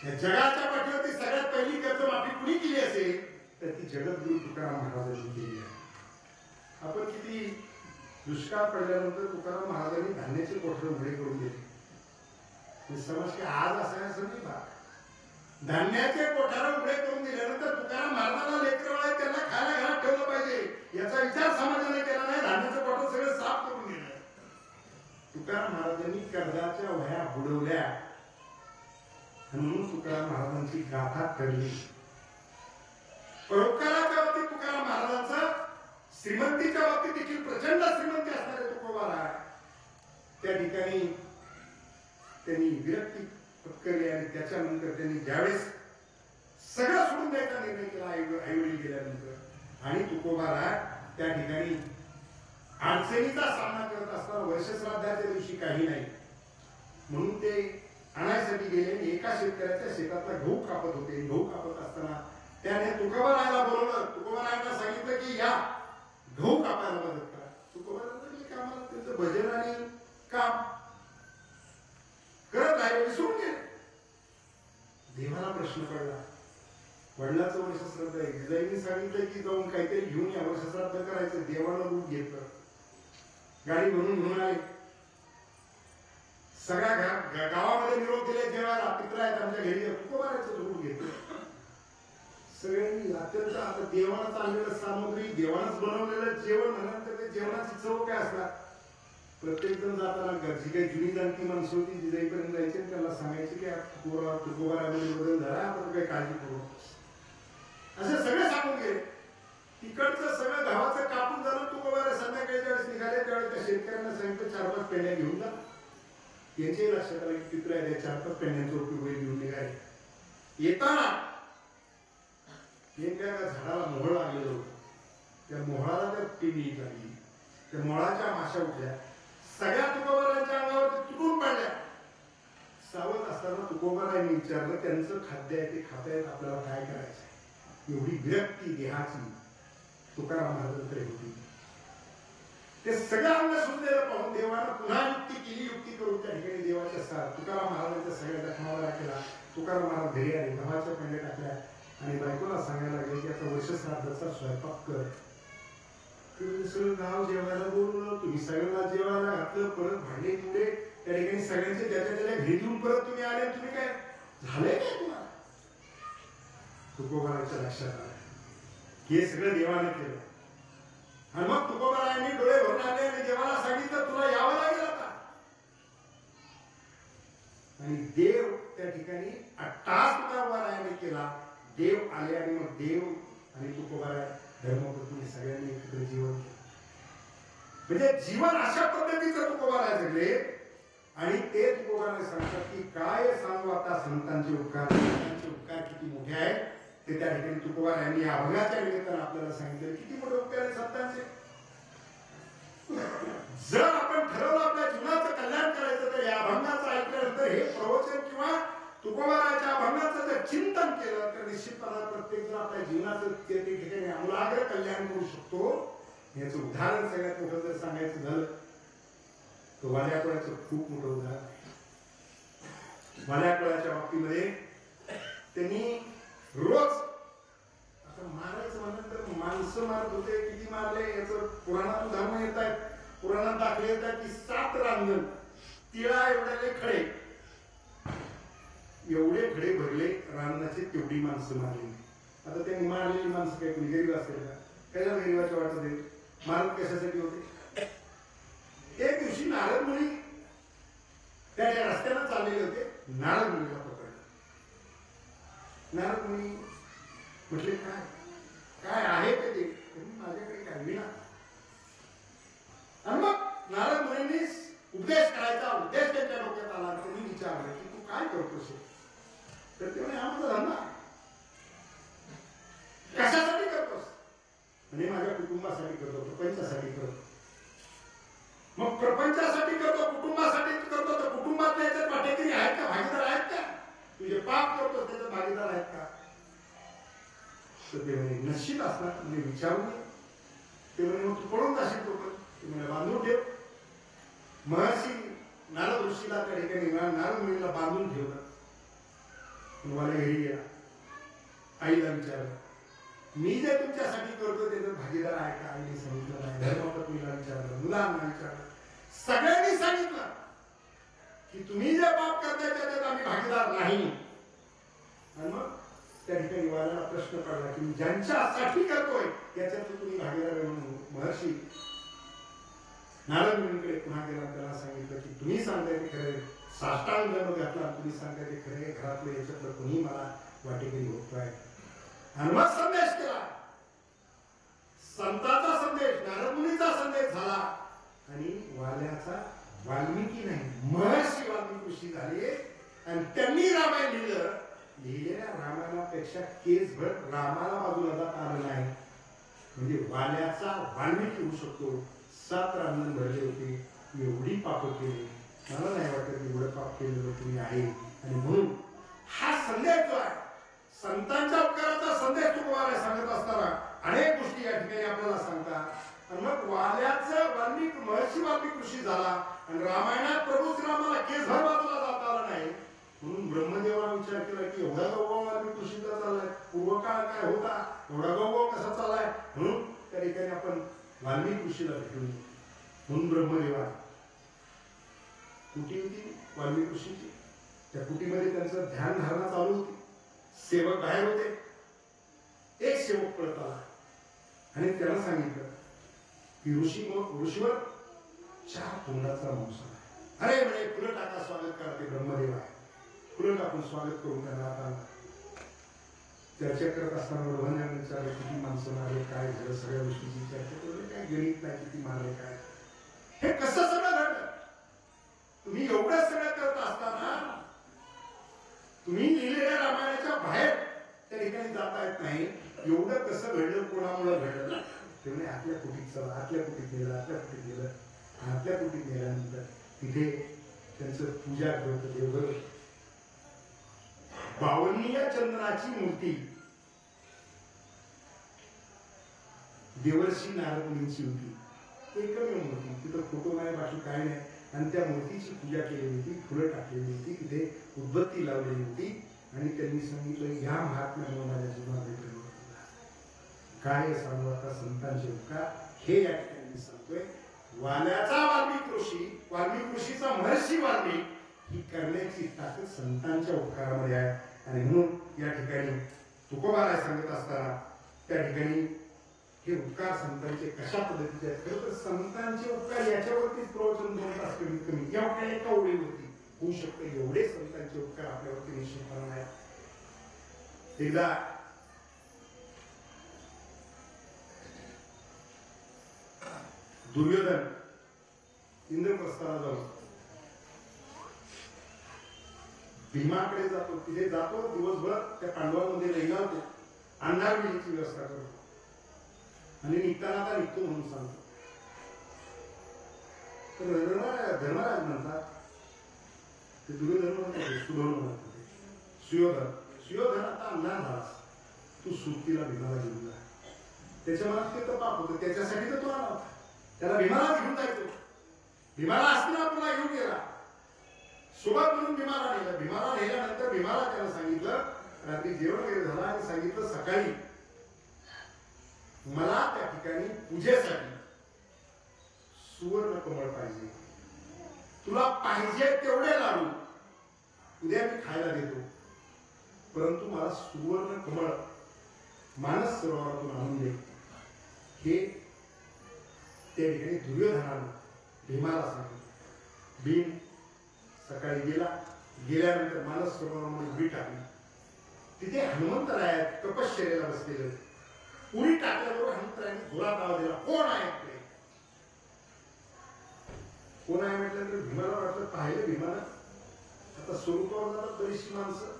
या जगाच्या पाठीवरती सगळ्यात पहिली कर्जमाफी कुणी केली असेल तर ती जगद्गुरु तुकाराम महाराजांनी केली आहे. आपण किती दुष्काळ पडल्यानंतर तुकाराम महाराजांनी धान्याचे कोठडे उघडे करून दिले. समज की आज असं आहे समजी बा, धान्याचे कोठार उघडे करून दिल्यानंतर तुकाराम महाराजांना लेकरं आहे त्यांना खायला घरात ठेवलं पाहिजे याचा विचार समाजाने केला नाही. धान्याचं कोठार सगळं साफ करून दिलं. तुकाराम महाराजांनी कर्जाच्या वह्या बुडवल्या म्हणून तुकाराम महाराजांची गाथा ठरली. परोपकाराच्या बाबतीत तुकाराम महाराजांचा, श्रीमंतीच्या बाबतीत देखील प्रचंड श्रीमंती असणारे तुकोबार आहे. त्या ठिकाणी त्यांनी विरक्ती पत्करली आणि त्याच्यानंतर त्यांनी ज्यावेळेस सगळं सोडून द्यायचा निर्णय केला आईवडील गेल्यानंतर आणि तुकोबार आहे त्या ठिकाणी अडचणीचा सामना करत असताना वर्षश्राद्धाच्या दिवशी काही नाही म्हणून ते आणायसाठी गेले. एका शेतकऱ्याच्या शेतातला गहू कापत होते. गहू कापत असताना त्याने तुकोबारायला बोलवलं. तुकोबारायला सांगितलं की या गहू कापायला मदत करा. तुकोबारायला कामाला त्यांचं भजन आणि काम करत राहिले, विसरून गेले. देवाला प्रश्न पडला. वडिलाचं वर्षश्राद्ध आहे. गिजाईने सांगितलं की जाऊन काहीतरी घेऊन या, वर्षश्राद्ध करायचं. देवानं रूप घेतलं. गाडी घेऊन आले. सगळ्या गावामध्ये निरोप दिले जेवायला. पित्र आहेत आमच्या घरी. तुकोबारायचं रूप घेतलं. सगळ्यांनी अत्यंत आता देवानं चाललेलं सामग्री, देवानंच बनवलेलं जेवण म्हणाल ते जेवणाची चव काय असणार. प्रत्येक जण जाताना जी काही जुनी जाणती माणसं होती ती जाईपर्यंत जायचे त्याला सांगायचे की तुकोबारामध्ये बदल झाला, आपण काही काळजी करू असे सगळे सांगून गेले. तिकडचं सगळं गावाचं कापून झालं. तुकोबारा संध्याकाळी ज्यावेळेस निघाले त्यावेळेस त्या शेतकऱ्यांना सांगितलं 4-5 पेंड्या घेऊन जा. यांच्याही लक्षात आलं की पित्र आहे 4-5 पेंड्यांचा उपयोग घेऊन निघाले. येताना एका झाडाला मोहळ लागलेलं होतं. त्या मोहळाला त्या पिंडी लागली. त्या मोळाच्या माशा उठल्या. सगळ्या तुकोबारांच्या अंगावर तुटून पडल्या. सावध असताना तुकोबारांनी विचारलं त्यांचं खाद्य आहे ते खातायत, आपल्याला काय करायचं. एवढी विरक्ती देहाची तुकाराम महाराजांकडे होती. ते सगळं अंग सुटलेलं पाहून देवानं पुन्हा युक्ती केली. युक्ती करून त्या ठिकाणी देवाच्या साथ तुकाराम महाराजांच्या सगळ्या जखमावर केला. तुकाराम महाराज घरी आले. गव्हाच्या पेंड्या टाकल्या आणि बायकोला सांगायला लागले की आता वर्षश्राद्धाचा स्वयंपाक कर. सगळं गाव जेवायला बोलवलं. तुम्ही सगळ्यांना जेवायला घातलं. परत भांडे तुडे त्या ठिकाणी सगळ्यांचे त्याच्या घरी येऊन परत तुम्ही आले. तुम्ही काय झालंय काय तुम्हाला. तुकोबाराच्या लक्षात आलं हे सगळं देवाने केलं. आणि मग तुकोबारायांनी डोळे भरून आले आणि देवाला सांगितलं तुला यावं लागेल आता. आणि देव त्या ठिकाणी अट्टास तुकोबारायाने केला. देव आले आणि मग देव आणि तुकोबाराय धर्मपत्नी सगळ्यांनी एकत्र जीवन केलं. म्हणजे जीवन अशा पद्धतीचं तुकोबाराय जगले. आणि ते तुकोबाराय सांगतात की काय सांगू आता संतांचे उपकार. संतांचे उपकार किती मोठे आहेत ते त्या ठिकाणी तुकोबारायांनी या अभंगाच्या निमित्तानं आपल्याला सांगितलं. किती मोठे उपकार आहेत संतांचे. जर आपण ठरवलं आपल्या जीवनाचं कल्याण करायचं तर या अभंगाचं ऐकल्यानंतर हे प्रवचन किंवा तुकोबाराच्या अभंगाचं जर चिंतन केलं तर निश्चितपणे प्रत्येक जण आपल्या जीवनाचं त्या ठिकाणी आमूलाग्र कल्याण करू शकतो. याचं उदाहरण सगळ्यात मोठं जर सांगायचं झालं तर वाल्याकुळाचं खूप मोठं उदाहरण आहे. वाल्याकुळाच्या बाबतीमध्ये त्यांनी रोज आता मारायचं म्हणलं तर माणसं मारत होते. किती मारले याचं पुराणात उदाहरण येत आहेत. पुराणात दाखले येतात की 7 रांजण तिळा एवढे खडे एवढे खडे भरले रानाचे तेवढी माणसं मारली. आता त्यांनी मारलेली माणसं काही कोणी गरीब असेल का. त्याला गरीबाच्या वाटत आहे. मारत कशासाठी होते. एक दिवशी नारद मुनी त्या रस्त्यानं चाललेले होते. नारद मुनीला पकडलं. नारद मुनी म्हटले काय काय आहे ते माझ्याकडे काय विना. आणि मग नारद मुनींनी उपदेश करायचा उद्देश त्यांच्या डोक्यात आला. त्यांनी विचारलं की तू काय करतोस. तर ते म्हणे हा माझा धंदा. कशासाठी करतोस. म्हणजे माझ्या कुटुंबासाठी करतो प्रपंचासाठी करतो. मग प्रपंचासाठी करतो कुटुंबासाठी करतो तर कुटुंबातल्या याच्यात वाटेकरी आहेत का भागीदार आहेत का. तुझे पाप करतो त्याच्यात भागीदार आहेत का. तर ते म्हणे निश्चित असणार. म्हणजे विचारून ते म्हणे मग तू पळून जाशील तो पण ते म्हणे बांधून ठेव. महर्षी नारद ऋषीला त्या ठिकाणी नारद मुनीला बांधून ठेवलं. मला घरी गेला. आईला विचारलं मी जे तुमच्यासाठी करतो त्याचा भागीदार आहे का. आईने सांगितलं नाही. धर्मपत्नीला विचारलं मुलांना विचारलं सगळ्यांनी सांगितलं की तुम्ही जे पाप करताय त्याच्यात आम्ही भागीदार नाही. आणि मग त्या ठिकाणी वाल्याला प्रश्न पडला की ज्यांच्यासाठी करतोय त्याच्यात तुम्ही भागीदार म्हणून. महर्षी नारद मुनींकडे पुन्हा गेला. त्याला सांगितलं की तुम्ही सांगताय ते खरे. साष्टांग दंड घातला. तुम्ही सांगताय ते खरे. घरातलं याच्यातलं कोणी मला वाटेकरी होतोय. आणि मग संदेश केला. संताचा संदेश नारद मुनीचा संदेश झाला. आणि वाल्याचा वाल्मिकी नाही महर्षी वाल्मिकी ऋषी झाले. आणि त्यांनी रामायण लिहिलं. लिहिलेल्या रामायणापेक्षा केसभर रामाला बाजूला जात आलं नाही. म्हणजे वाल्याचा वाल्मिकी होऊ शकतो. 7 रांजण भरले होते. एवढी पाप केली. मला नाही वाटत एवढं पाप केलेलं तुम्ही आहे. आणि म्हणून हा संदेश जो आहे संतांच्या उपकाराचा संदेश तुम्हाला सांगत असताना अनेक गोष्टी या ठिकाणी आपल्याला सांगतात. आणि मग वाल्याचं वाल्मिक महर्षी वाल्मिक ऋषी झाला. आणि रामायणात प्रभू श्रीरामाला केसभर बाजूला जाता आला नाही. म्हणून ब्रह्मदेवाला विचार केला की एवढा गौरव वाल्मिक ऋषीचा चाललाय. पूर्वकाळ काय होता एवढा गौरव कसा चाललाय. म्हणून त्या ठिकाणी आपण वाल्मिक ऋषीला भेटून. म्हणून ब्रह्मदेवा कुटी होती वाल्मिक ऋषीची. त्या कुटीमध्ये त्यांचं ध्यान धारणा चालू होती. सेवक बाहेर होते. एक सेवक पळत आला आणि त्याला सांगितलं की ऋषीवर 4 तोंडाचा मांस आहे. अरे म्हणे फुलं टाका स्वागत करा. ते ब्रह्मदेव आहे. फुलं टाकून स्वागत करून त्यांना आता चर्चा करत असताना ब्रह्मदेवाने विचारलं किती माणसं मारले काय झालं. सगळ्या गोष्टीची चर्चा करून काय गणित नाही किती मारले काय. हे कसं सगळं घडलं. तुम्ही एवढं सगळं करत असताना तुम्ही लिहिलेल्या रामायणाच्या बाहेर त्या ठिकाणी जाता येत नाही. एवढं कसं घडलं कोणामुळे घडलं. तेव्हा आपल्या कुटीत चला. आपल्या कुटीत नेलं. आपल्या कुटीत नेलं. आपल्या कुटीत नेल्यानंतर तिथे त्यांचं पूजा करत देवघर. 52 चंद्राची मूर्ती देवर्षी नारद मुनींची होती. एकमेव मूर्ती. तिथं फोटो नाही बाकी काय नाही. आणि त्या मूर्तीची पूजा केलेली होती. फुलं टाकलेली होती. तिथे उदबत्ती लावलेली होती. आणि त्यांनी सांगितलं या महात्म्यामुळे माझ्या जीवनात भेटलं काय सांगू आता संतांचे उपकार. हे या ठिकाणी मी सांगतोय. वाल्याचा वाल्मिक ऋषी वाल्मिक ऋषीचा महर्षी वाल्मिक ही करण्याची ताकद संतांच्या उपकारामध्ये आहे. आणि म्हणून या ठिकाणी तुकोबाला सांगत असताना त्या ठिकाणी हे उपकार संतांचे कशा पद्धतीचे आहेत. खरं तर संतांचे उपकार याच्यावरतीच प्रवचन 2 तास कमीत कमी एवढ्या एका ओळीवरती होऊ शकतं. एवढे संतांचे उपकार आपल्यावरती निश्चितपणे आहेत. एकदा दुर्योधन इंद्रप्रस्थाला जाऊन भीमाकडे जातो. तिथे जातो दिवसभर त्या पांडवांमध्ये लैलावतो. अंधार वेळीची व्यवस्था करतो. आणि निघताना आता निघतो म्हणून सांगतो. तर धर्मराज म्हणतात ते दुर्योधन सुयोधन आता अंधार झालास. तू सुट्टीला भीमाला घेऊन जा. त्याच्या मनात ते तर पाप होतं. त्याच्यासाठी तर तो आला होता. त्याला भीमाला घेऊन जायचो. भीमाला हस्तिनापूरला घेऊन गेला. सोबत म्हणून भीमाला नेलं. भीमाला नेल्यानंतर भीमाला त्याला सांगितलं रात्री जेवण वगैरे झालं आणि सांगितलं सकाळी मला त्या ठिकाणी पूजेसाठी सुवर्ण कमळ पाहिजे. तुला पाहिजे तेवढे लाडू उद्या मी खायला देतो. परंतु मला सुवर्ण कमळ मानस सरोवरातून आणून दे. हे त्या ठिकाणी दुर्योधनानं भीमाला सांगितलं. भीम सकाळी गेला. गेल्यानंतर मानस सरोवरामध्ये उडी टाकली. तिथे हनुमंतराय तपश्चर्याला बसलेले. उडी टाकल्याबरोबर हनुमंतरायांनी जोरात आवाज दिला, कोण आहे ते? कोण आहे म्हटलं तर भीमाला वाटलं, पाहिलं भीमाला आता स्वरूपावर जातात बरीचशी माणसं,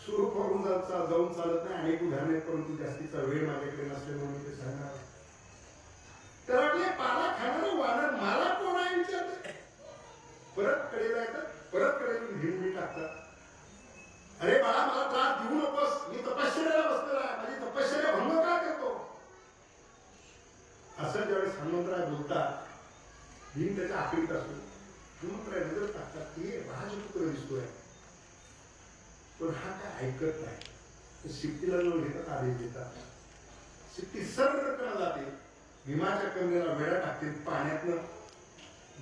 स्वरूपावरून जाऊन चालत नाही. अनेक उदाहरण आहेत, परंतु जास्तीचा वेळ माझ्याकडे नसल्यामुळे मी ते सांगणार. तर आपले पाला खाणारे वानर मला कोण आहे विचारते. परत कडेला येतात, परत कडेला भिंडी टाकतात. अरे बाळा, मला त्रास देऊ नकोस, मी तपश्चर्याला बसलेला आहे, माझी तपश्चर्या भंग का करतो? असं ज्यावेळेस हनुमंतराय बोलतात, भीम त्याच्या आखरीत असतो. हनुमंतराय नजर टाकतात की राजपुत्र दिसतोय, पण हा काय ऐकत नाही. शिफ्टीला जवळ घेतात, आदेश देतात. शिफ्टी सर्वकडे जाते, भीमाच्या कमरेला वेळा टाकते, पाण्यातनं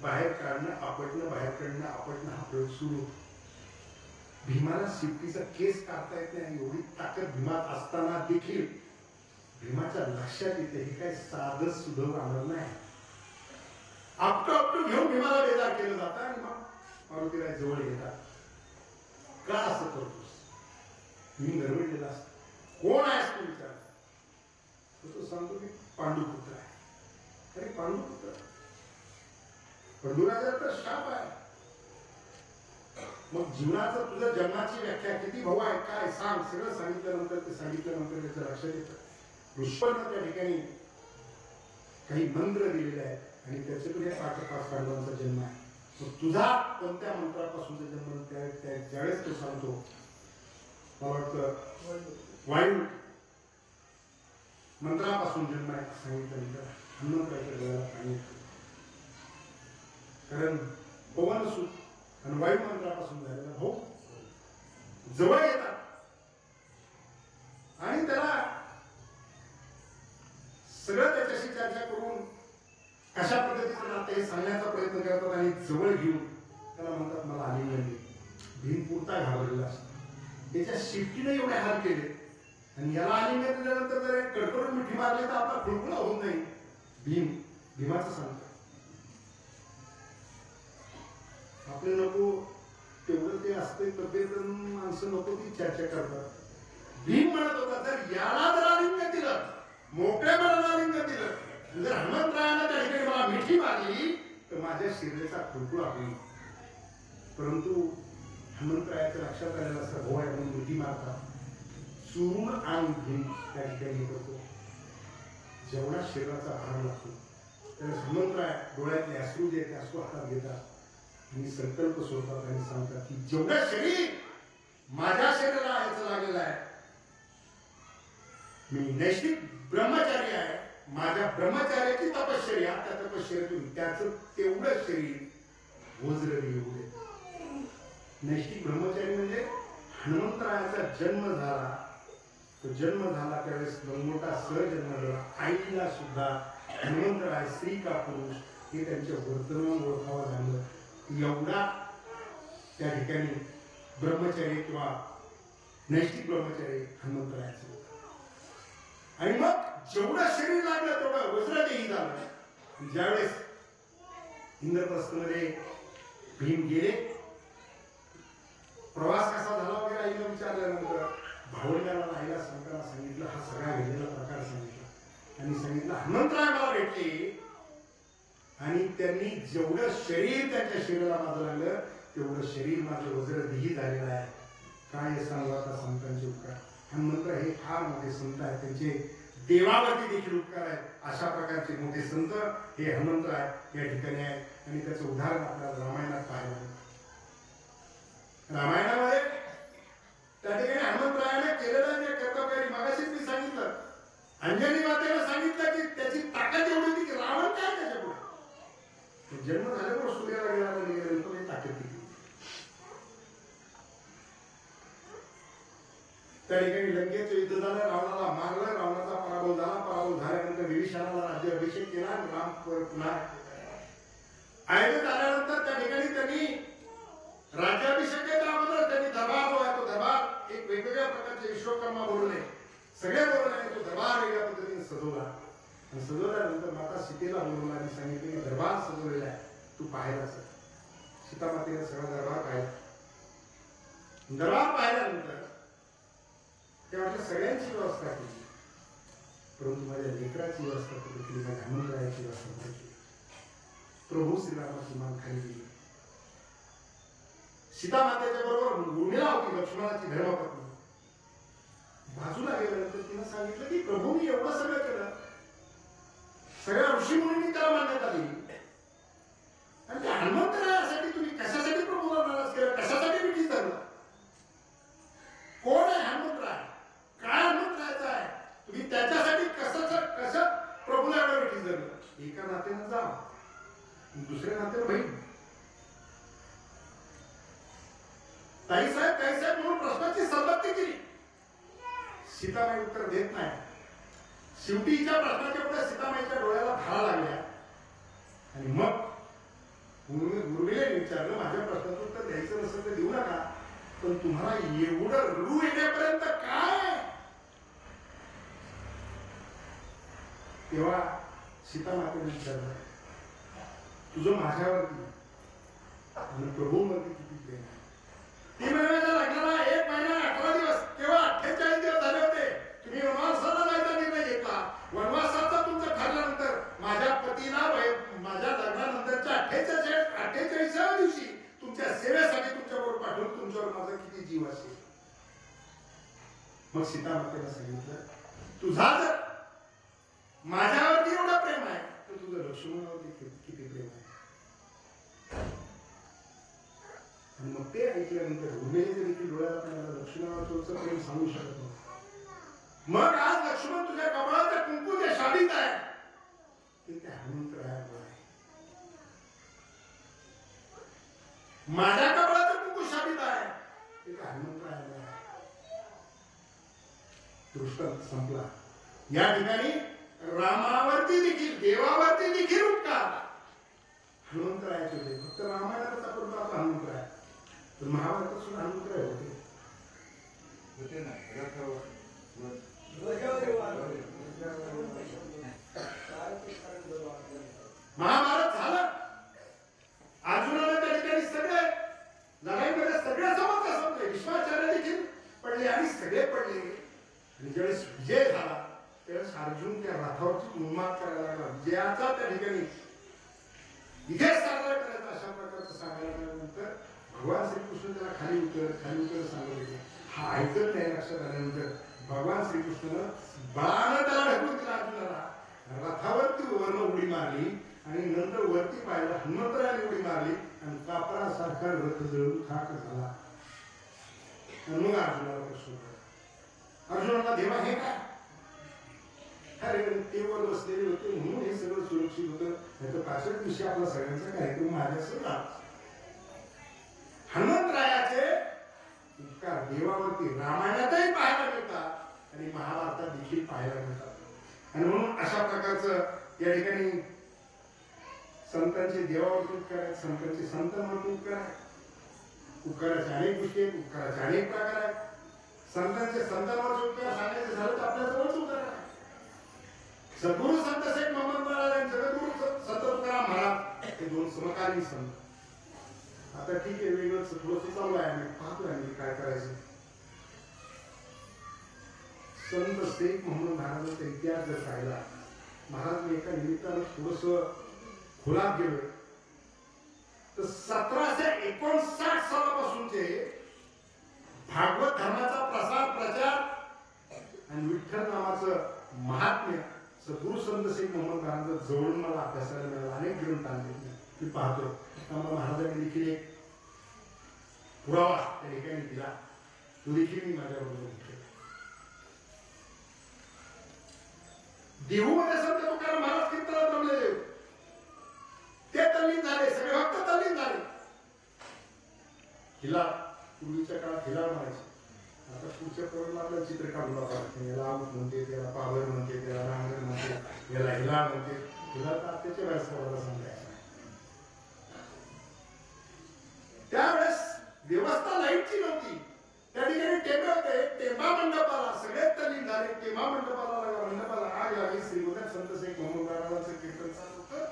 बाहेर काढणं आपटणं, बाहेर काढणं आपटणं हा प्रयोग सुरू. भीमाला शिफ्टीचा केस काढता येत नाही. एवढी ताकद भीमात असताना देखील भीमाच्या लक्षात येते हे काय साधं सुधं राहणार नाही. आपटो घेऊन भीमाला बेजार केलं जातं आणि मग मारुतीला जवळ घेतात. का असं करतोस? भीम गरबडलेला असतो. कोण आहेस तू विचार? तो सांगतो की पांडुपुत्र आहे. अरे पांडुपुत्र, पांडुराजाचा शाप आहे. मग जीवनाचं तुझ्या जन्माची व्याख्या किती भाऊ आहे काय सांग. सगळं सांगितल्यानंतर त्याच्या लक्षात येतं ऋषभनं त्या ठिकाणी काही मंत्र दिलेले आहेत आणि त्याच्यातून या 5 पांडवांचा जन्म आहे. मग तुझा कोणत्या मंत्रापासूनचा जन्म? ज्यावेळेस तो सांगतो, मला वाटतं वायू मंत्रापासून जन्म आहे सांगितल्यानंतर हनुमंतराच्या डोळ्याला पाणी येतं. कारण पवन सूत आणि वायू मंत्रापासून झालेला भाऊ जवळ येतात आणि त्याला सगळं त्याच्याशी चर्चा करून कशा पद्धतीचं नातं हे सांगण्याचा प्रयत्न करतात आणि जवळ घेऊन त्याला म्हणतात मला आलिंगन दे. भीम पुरता घाबरलेला असतो. त्याच्या शिफ्टीने एवढे हाल केले आणि याला आलिंगन दिल्यानंतर जर कडकडून मिठी मारली तर आपला खुळखुळा होत नाही. भीमाचं सांगतो आपले नको तेवढं ते असते तब्येत माणसं नको ती चर्चा करतात. भीम म्हणत होता जर याला जर आलिंगन दिलं, मोकळ्या मनाला आलिंगन दिलं, जर हनुमंतरायानं त्या ठिकाणी मला मिठी मारली तर माझ्या शिरलेचा खुळखुळा होईल. परंतु हनुमंतरायाच्या लक्षात आलेला असं भाऊ आहे म्हणून मिठी मारतात. चुरून अंग भीम त्या ठिकाणी करतो. जेवढा शरीराचा भार लागतो त्यावेळेस हनुमंतराय डोळ्यातले अश्रू जे ते अश्रू हातात घेतात आणि संकल्प सोडतात आणि सांगतात की जेवढं शरीर माझ्या शरीराला याचं लागलेलं आहे, मी नैष्ठिक ब्रह्मचारी आहे, माझ्या ब्रह्मचार्याची तपश्चर्या, त्या तपश्चर्यातून त्याचं तेवढं शरीर वज्र येऊ दे. नैष्ठिक ब्रह्मचारी म्हणजे हनुमंतरायाचा जन्म झाला, तो जन्म झाला त्यावेळेस मोठा सहजन्म झाला. आईला सुद्धा हनुमंतराय स्त्री का पुरुष हे त्यांच्या वर्तनावरून ओळखावं लागलं. एवढा त्या ठिकाणी ब्रह्मचारी किंवा नैष्ठिक ब्रह्मचारी हनुमंतरायाचं होतं. आणि मग जेवढं शरीर लागलं तेवढं वज्रदेही झालं. ज्यावेळेस इंद्रप्रस्थमध्ये भीम गेले, प्रवास कसा झाला वगैरे आईला विचारल्यानंतर भावंडाला आईला शंकराला सांगितलं, हा सगळा घडलेला प्रकार सांगितला आणि सांगितलं हनुमंतराय मला भेटले आणि त्यांनी जेवढं शरीर त्यांच्या शरीराला माझं लागलं तेवढं शरीर माझं वज्रदेही झालेलं आहे. काय सांगू आता संतांचे उपकार. हनुमंतराय हे फार मोठे संत आहेत, त्यांचे देवावरती देखील उपकार आहेत. अशा प्रकारचे मोठे संत हे हनुमंतराय या ठिकाणी आहेत आणि त्याचं उदाहरण आपल्याला रामायणात पाहायला मिळतं. रामायणामध्ये त्या ठिकाणी हनुमंतरायाने केलेलं जे कर्तव्य मागाशीच मी सांगितलं, अंजनी मातेला सांगितलं की त्याची ताकद एवढी होती की रावण काय त्याच्या पुढे. जन्म झाल्यावर सूर्याला गेल्यानंतर ताकद किती. त्या ठिकाणी लंकेचं युद्ध झालं, रावणाला मारलं, रावणाचा पराभव झाला. पराभव झाल्यानंतर विभीषणाला राज्याभिषेक केला. राम पुन्हा अयोध्येत आल्यानंतर त्या ठिकाणी त्यांनी राज्याभिषेकाच्या अगोदर त्यांनी दरबार जो आहे तो दरबार एक वेगवेगळ्या प्रकारचे विश्वकर्मा बोलले, सगळे बोलले, तो दरबार वेगळ्या पद्धतीने सजवला आणि सजवल्यानंतर माता सीतेला बोलवला आणि सांगितले की दरबार सजवलेला आहे, तू पाहायला चल. सीता मातेने सगळा दरबार पाहिला. दरबार पाहिल्यानंतर तेव्हा सगळ्यांची व्यवस्था केली, परंतु माझ्या लेकराची व्यवस्था कुठे केली, माझ्या हनुमंतरायाची व्यवस्था कुठे केली. प्रभू श्रीरामाची मान खाली गेली. सीता मातेच्या बरोबर उर्मिला होती, लक्ष्मणाची धर्मपत्नी. बाजूला गेल्यानंतर तिनं सांगितलं की प्रभू मी एवढं सगळं केलं, सगळ्या ऋषीमुनींनी त्याला मान्यता दिली, आणि त्या हनुमंतरायासाठी तुम्ही कशासाठी प्रभूला नाराज केलं, कशासाठी मिठी धरलं? कोण आहे हनुमंतराय? काय हनुमंतरायाचं आहे? तुम्ही त्याच्यासाठी कसं प्रभूला एवढं मिठी धरलं? एका नात्यानं जा, दुसऱ्या नात्यानं बहीण. ताईसाहेब म्हणून प्रश्नाची संपत्ती केली. सीतामाई उत्तर देत नाही. शेवटी हिच्या प्रश्नाच्या पुढे सीतामाईच्या डोळ्याला भाळा लागल्या, आणि मग उर्मिलेने विचारलं, माझ्या प्रश्नाचं उत्तर द्यायचं नसेल तर देऊ नका, पण तुम्हाला एवढं रडू येण्यापर्यंत काय? तेव्हा सीतामातेने विचारलं, तुझं माझ्यावरती आणि प्रभूवरती किती प्रेम आहे? 3 महिन्याच्या लग्नाला 1 महिना 18 दिवस केवळ 48 दिवस झाले होते. तुम्ही वनवासाला जायचा निर्णय घेतला. वनवासाचा तुमचं ठरल्यानंतर माझ्या पतीला माझ्या लग्नानंतरच्या 48व्या दिवशी तुमच्या सेवेसाठी तुमच्याबरोबर पाठवून तुमच्यावर माझा किती जीव असेल. मग सीतामातेला सांगितलं, तुझा जर माझ्यावरती एवढं प्रेम आहे तर तुझं लक्ष्मणावरती किती प्रेम आहे? आणि मग ते ऐकल्यानंतर उर्मिलेच्या देखील डोळ्याला पाण्याला लक्ष्मणावरचं प्रेम सांगू शकत नव्हतं. मग आज लक्ष्मण तुझ्या कपाळाच्या कुंकूच्या शाबीत आहे, ते त्या हनुमंतरायावर आहे. माझ्या कपाळाचं कुंकू शाबीत आहे, ते त्या हनुमंतरायावर आहे. दृष्टांत संपला. या ठिकाणी रामावरती देखील, देवावरती देखील उपकार हनुमंतरायाचे होते. फक्त रामायणाचा आपण आपला हनुमंतराय, तर महाभारतात सुद्धा हनुमंतराय होते ना. महाभारत झालं, अर्जुनाने त्या ठिकाणी सगळे लढाईमध्ये सगळे संपले, भीष्माचार्य देखील पडले आणि सगळे पडले. आणि ज्यावेळेस विजय झाला त्यावेळेस अर्जुन त्या रथावरची उन्माद करायला लागला. विजयाचा त्या ठिकाणी इथे साजरा करायचा अशा प्रकारचं सांगायला लागल्यानंतर भगवान श्रीकृष्ण त्याला खाली उतर सांगत होते. हा ऐकत नाही. लक्षात आल्यानंतर भगवान श्रीकृष्णानं बळानं त्याला ढकलून दिला. अर्जुनाला रथावरती वर्ण उडी मारली आणि नंतर वरती पाहिलं, हनुमंतरायाने उडी मारली आणि कापरासारखा रथ जळून खाक झाला. आणि मग अर्जुनाला प्रश्न पडला, अर्जुनाला देवा हे काय? अरे ते वर बसलेले होते म्हणून हे सगळं सुरक्षित होतं, नाहीतर 65 दिवशी आपला सगळ्यांचा कार्यक्रम माझ्यासह झाला. हनुमंतरायाचे उपकार देवावरती रामायणातही पाहायला मिळतात आणि महाभारतात देखील पाहायला मिळतात. आणि म्हणून अशा प्रकारचं या ठिकाणी संतांचे देवावरती उपकार आहेत, संतांचे संतांवरती उपकार आहेत. उपकाराचे अनेक गोष्टी आहेत, उपकाराचे अनेक प्रकार आहेत. संतांचे संतांवरचे उपकार सांगायचे झालं तर आपल्या जवळच उदाहरण आहे. सद्गुरू संत शेख मोहम्मद महाराज, जगद्गुरू संत तुकाराम महाराज, हे 2 समकालीन संत. आता ठीक आहे, वेगळंच थोडंसं चालू आहे, आम्ही पाहतोय आम्ही काय करायचं. संत शेख मोहम्मद महाराजांचा इतिहास जर पाहिला, महाराज मी एका निमित्तानं थोडस खोलात गेलोय तर 1759 सालापासूनचे भागवत धर्माचा प्रचार आणि विठ्ठल नामाचं महात्म्य सद्गुरू संत शेख मोहम्मद महाराज जवळून मला अभ्यासाला मिळाला. अनेक ग्रंथ आणले मी पाहतोय. त्यामुळे महाराजांनी देखील एक पुरावा त्या ठिकाणी दिला, तो देखील मी माझ्याबरोबर घेतला. देहूमध्ये संत तुकाराम महाराज कीर्तनात रमलेले, ते तल्लीन झाले, सगळे भक्त तल्लीन झाले. हिला पूर्वीच्या काळात हिला म्हणायचे, आता पुढच्या करून आपल्याला चित्र काढून वापरते. याला आऊट म्हणते, त्याला पावर म्हणते, त्याला रांगण म्हणते, याला हिला म्हणते. हिला तर आत्याच्या व्यासपराला समजायचं. त्यावेळेस व्यवस्था लाईटची नव्हती, त्या ठिकाणी टेबे होते. टेंबा मंडपाला सगळे तल्लीन झाले. टेंबा मंडपाला आग लागली. श्रीगोंद्यात संत शेख मोहम्मद महाराजांचं कीर्तन चालू होतं.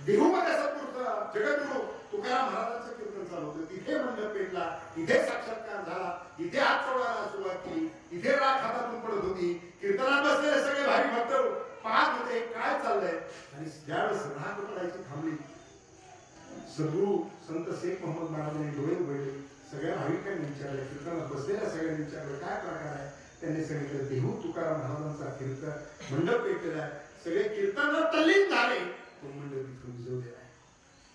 देहूमध्ये सद्गुरूचा जगद्गुरू तुकाराम महाराजांचं कीर्तन चालू होतं. तिथे मंडप पेटला, तिथे साक्षात्कार झाला, तिथे हात सोडायला सुरुवात केली, तिथे राग हातातून सद्गुरू संत शेख मोहम्मद महाराजांनी डोळे उघडले, सगळ्या भाविकांनी विचारले, कीर्तनात बसलेल्या सगळ्यांनी विचारलं काय प्रकार आहे. त्यांनी सांगितलं देहू तुकाराम महाराजांचा कीर्तन मंडप पेटलेला आहे, सगळे कीर्तनात तल्लीन झाले, तो मंडप इथून विजवलेला आहे.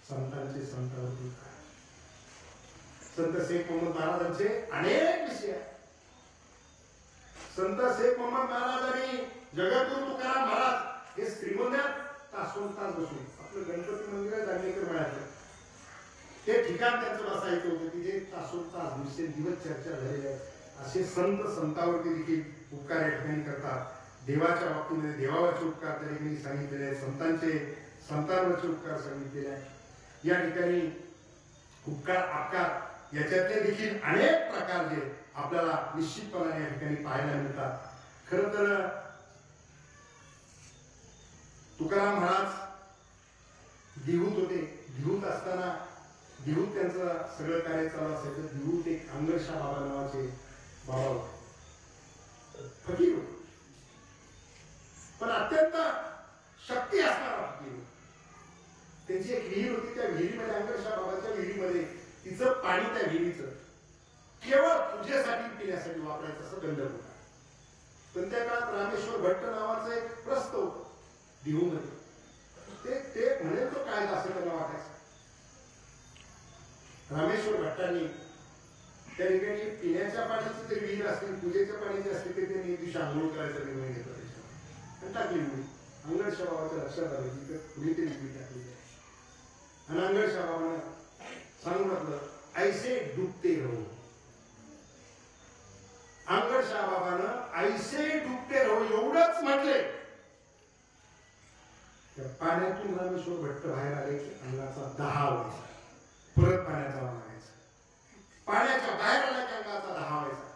संतांचे संतांवरती संत शेख मोहम्मद महाराजांचे अनेक विषय आहेत. संत शेख मोहम्मद महाराजांनी जगद्गुरु तुकाराम महाराज हे श्रीगोंद्यात तासोन तास बसून आपलं गणपती मंदिर आहे जागेकर मळ्यातलं ते ठिकाण त्यांचं बसायचं होतं, तिथे तासोन तास दिवस चर्चा झालेली आहे. असे संत संतावरती देखील उपकार या ठिकाणी करतात. देवाच्या बाबतीमध्ये देवावरचे उपकार त्या ठिकाणी सांगितलेले आहेत, संतांचे संतांवरचे उपकार सांगितलेले आहेत. या ठिकाणी उपकार अपकार याच्यातले देखील अनेक प्रकार जे आपल्याला निश्चितपणाने या ठिकाणी पाहायला मिळतात. खर तर तुकाराम महाराज दिहूत होते. दिहूत असताना दिहूत त्यांचं सगळं कार्य चालू असायचं. दिहूत एक अंगरशा बाबा नावाचे बाबा होते, फकीर होते, पण अत्यंत शक्ती असणारा फकीर होते. त्यांची एक विहीर होती, त्या विहिरीमध्ये अंगरशा बाबाच्या विहिरीमध्ये तिचं पाणी त्या विहिरीचं केवळ पूजेसाठी पिण्यासाठी वापरायचं असं दंड होता. पण त्या काळात रामेश्वर भट्ट नावाचं एक प्रस्त होतं दिहूमध्ये. ते म्हणे तो कायदा असं त्यांना वाटायचं. रामेश्वर भट्टांनी त्या ठिकाणी पिण्याच्या पाण्याची तरी विहीर असतील, पूजेच्या पाण्याची असतील ते त्यांनी दिवशी आंघोळ करायचा निर्णय घेतला त्याच्यावर आणि टाकली मुली. अंगरशा बाबाच्या लक्षात आलं की कुणीतरी मुली टाकली आहे आणि अंगरशा बाबांना सांगून टाकलं ऐसे डुबते रहो. अंगरशा बाबानं ऐसे डुबते रहो एवढंच म्हटले. त्या पाण्यातून रामेश्वर भट्ट बाहेर आले की अंगाचा दहा व्हायचा, परत पाण्याचा लागायचा. पाण्याच्या बाहेर आला की अंगाचा दहा व्हायचा.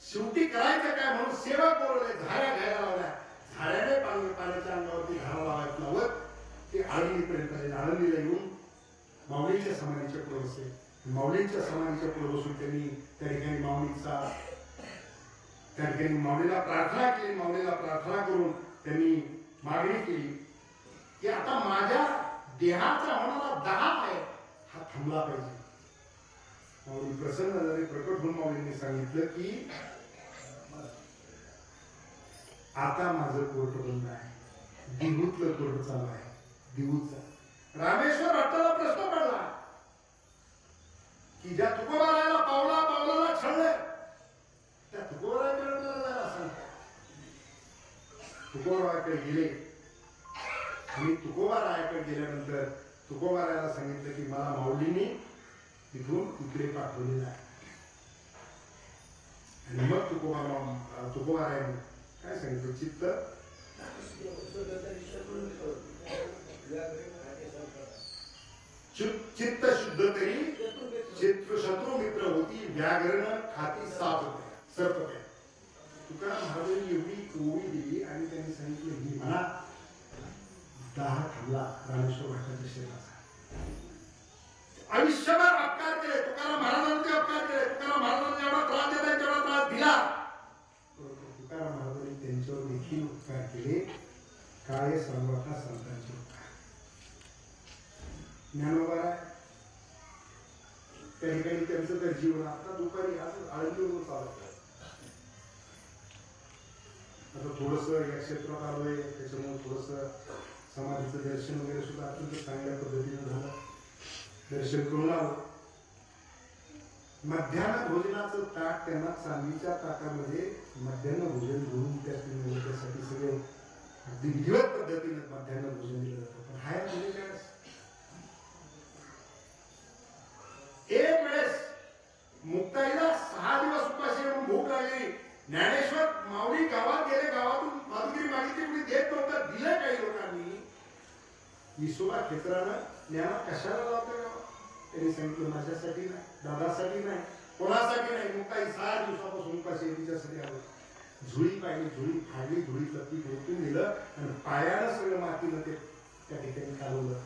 शेवटी करायचं काय म्हणून सेवा बोलवले, झाड्या घ्यायला लावल्या. झाड्याने पाण्याच्या अंगावरती धारा लावत ते आळंदीपर्यंत आले. आळंदीला येऊन माऊलींच्या समाधीच्या पुढे बसले. माऊलींच्या समाधीच्या पुढे बसून त्यांनी त्या ठिकाणी माऊलीला प्रार्थना केली. माऊलीला प्रार्थना करून त्यांनी मागणी केली की आता माझ्या देहाचा होणारा दाह आहे हा थांबला पाहिजे. माऊली प्रसन्न झाले. प्रकट होऊन माऊलींनी सांगितलं की आता माझं कोर्ट बंद आहे, दिहूतलं कोर्ट चालू आहे. दिहूतचा रामेश्वर भट्टाला प्रश्न पडला की ज्या तुकोबारायला पावला छळले त्या तुकोबारायकडे जायला सांगता. तुकोबारायकडे गेले आणि तुकोबारायाकडे गेल्यानंतर तुकोबारायाला सांगितलं की मला माऊलीने तिथून इकडे पाठवलेलं आहे. आणि मग तुकोबारायाने काय सांगितलं चित्त शुद्ध तरी शत्रू मित्र होती, व्याघ्रण खाती सर्प. तुकाराम महाराजांनी एवढी ओळी दिली आणि त्यांनी सांगितलं ही म्हणा दाह थांबला रामेश्वर भट्टाच्या शरीराचा. आयुष्यभर अपकार केले तुकाराम महाराजांचे, अपकार केले तुकाराम महाराजांना जेवढा त्रास देता तेवढा त्रास दिला. तुकाराम महाराजांनी त्यांच्यावर देखील उपकार केले. काय सर्वथा संतांचे उपकार. ज्ञानोबा त्या ठिकाणी त्यांचं तर जीवन आता दुपारी आज आळंदीवरून चालत आहे. आता थोडस या क्षेत्रात आलोय त्याच्यामुळे थोडस समाधीचं दर्शन वगैरे सुद्धा अत्यंत चांगल्या पद्धतीने झालं. दर्शन करून आलो. मध्यान्ह भोजनाचं ताट त्यांना चांदीच्या ताटामध्ये मध्यान्ह भोजन घेऊन त्यासाठी सगळे अगदी विधिवत पद्धतीने मध्यान्ह भोजन दिलं जातं. पण हाय म्हणजे एक वेळेस मुक्ताईला 6 दिवस उपाशी म्हणून भूक लागली. ज्ञानेश्वर माऊली गावात गेले, गावातून माधुगिरी मागितली कुणी देत नव्हतं, दिलं काही लोकांनी. विसोबा खेत्रानं ज्ञाना कशाला लावतं गावात? त्यांनी सांगितलं माझ्यासाठी नाही, दादासाठी नाही, कोणासाठी नाही. मुक्ताई 6 दिवसापासून उपाशी तिच्यासाठी आलो. झुळी पाहिली, झुळी फाडली, झुळीतलं पीठ ओतून दिलं आणि पायानं सगळं मातीनं ते त्या ठिकाणी काढवलं.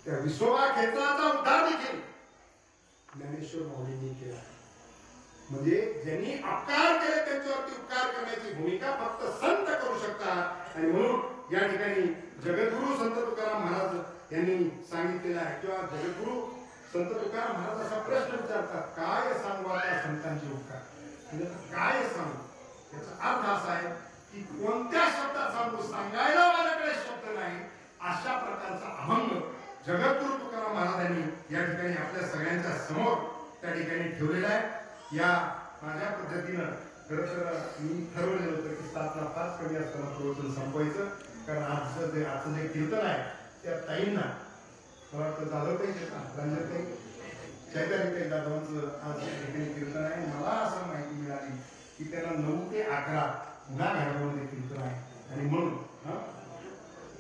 त्या विसोबा खेत्राचा उद्धार देखील ज्ञानेश्वर माऊलींनी केला. म्हणजे ज्यांनी अपकार केले त्यांच्यावरती उपकार करण्याची भूमिका फक्त संत करू शकतात. आणि म्हणून या ठिकाणी जगद्गुरु संत तुकाराम महाराज यांनी सांगितलेलं आहे किंवा जगद्गुरु संत तुकाराम महाराज असा प्रश्न विचारतात, काय सांगू आता संतांचे उपकार, म्हणजे काय सांगू. याचा अर्थ असा आहे की कोणत्या शब्दात सांगू, सांगायला माझ्याकडे शब्द नाही, अशा प्रकारचा अभंग जगद्गुरु तुकाराम महाराजांनी या ठिकाणी आपल्या सगळ्यांच्या समोर त्या ठिकाणी ठेवलेला आहे. या माझ्या पद्धतीनं खरं तर मी ठरवलेलं होतं की 7ला 5 कमी असताना प्रवचन संपवायचं, कारण आजचं जे कीर्तन आहे त्या ताईंना मला वाटतं जाधवताई रंजनताई चैतन्यताई जाधवांचं आज या ठिकाणी कीर्तन आहे. मला असं माहिती मिळाली की त्यांना 9 ते 11 पुन्हा घाटामध्ये कीर्तन आहे आणि म्हणून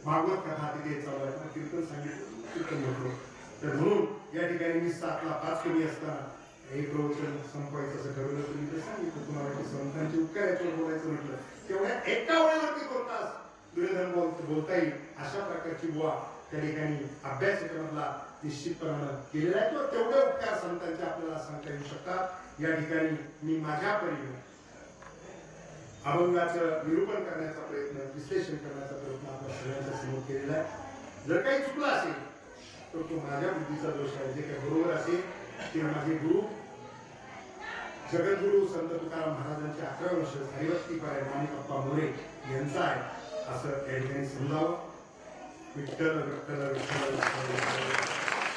भागवत कथा तिथे चालू आहे, कीर्तन सांगितलं, कीर्तन होतो. तर म्हणून या ठिकाणी मी 7ला 5 कमी असताना हे प्रवचन संपवायचं असं ठरवलं. तुम्ही ते सांगितलं तुम्हाला की संतांचे उपकार याच्यावर बोलायचं म्हटलं, तेवढ्या एका वेळेवरती बोलताच दुर्योधन बोलता येईल अशा प्रकारची बुवा त्या ठिकाणी अभ्यास याच्यामधला निश्चितपणानं केलेला आहे. किंवा तेवढे उपकार संतांचे आपल्याला सांगता येऊ शकतात. या ठिकाणी मी माझ्या परीने अभंगाचं निरूपण करण्याचा प्रयत्न, विश्लेषण करण्याचा प्रयत्न आपल्या सगळ्यांच्या समोर केलेला आहे. जर काही चुकलं असेल तर तो माझ्या बुद्धीचा दोष आहे. जे काही बरोबर असेल ते माझे गुरु जगद्गुरु संत तुकाराम महाराजांचे 11 वर्ष हरिभक्तीपारायण माणिकप्पा मोरे यांचा आहे असं या ठिकाणी समजावं. विठ्ठल विठ्ठल विठ्ठल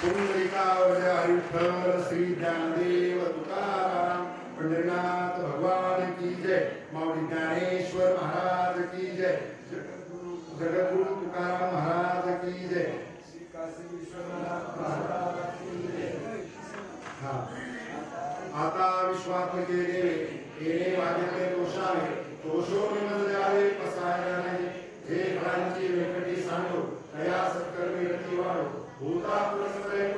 पुंडलिकावजा विठ्ठल श्री ज्ञानदेव तुकाराम पंढरीनाथ भगवान की जय. माऊली ज्ञानेश्वर महाराज की जय. जगद्गुरु तुकाराम महाराज की जय. श्री काशी विश्वनाथ महाराज की जय. हा आता विश्वात्मके देवे येणे वाजते दोषावे, दोषो निमज द्यावे पसायला नाही. जे फळांची वेंकटी सांडो तया सत्कर्मी रती वाढो. भूता पुरस्करे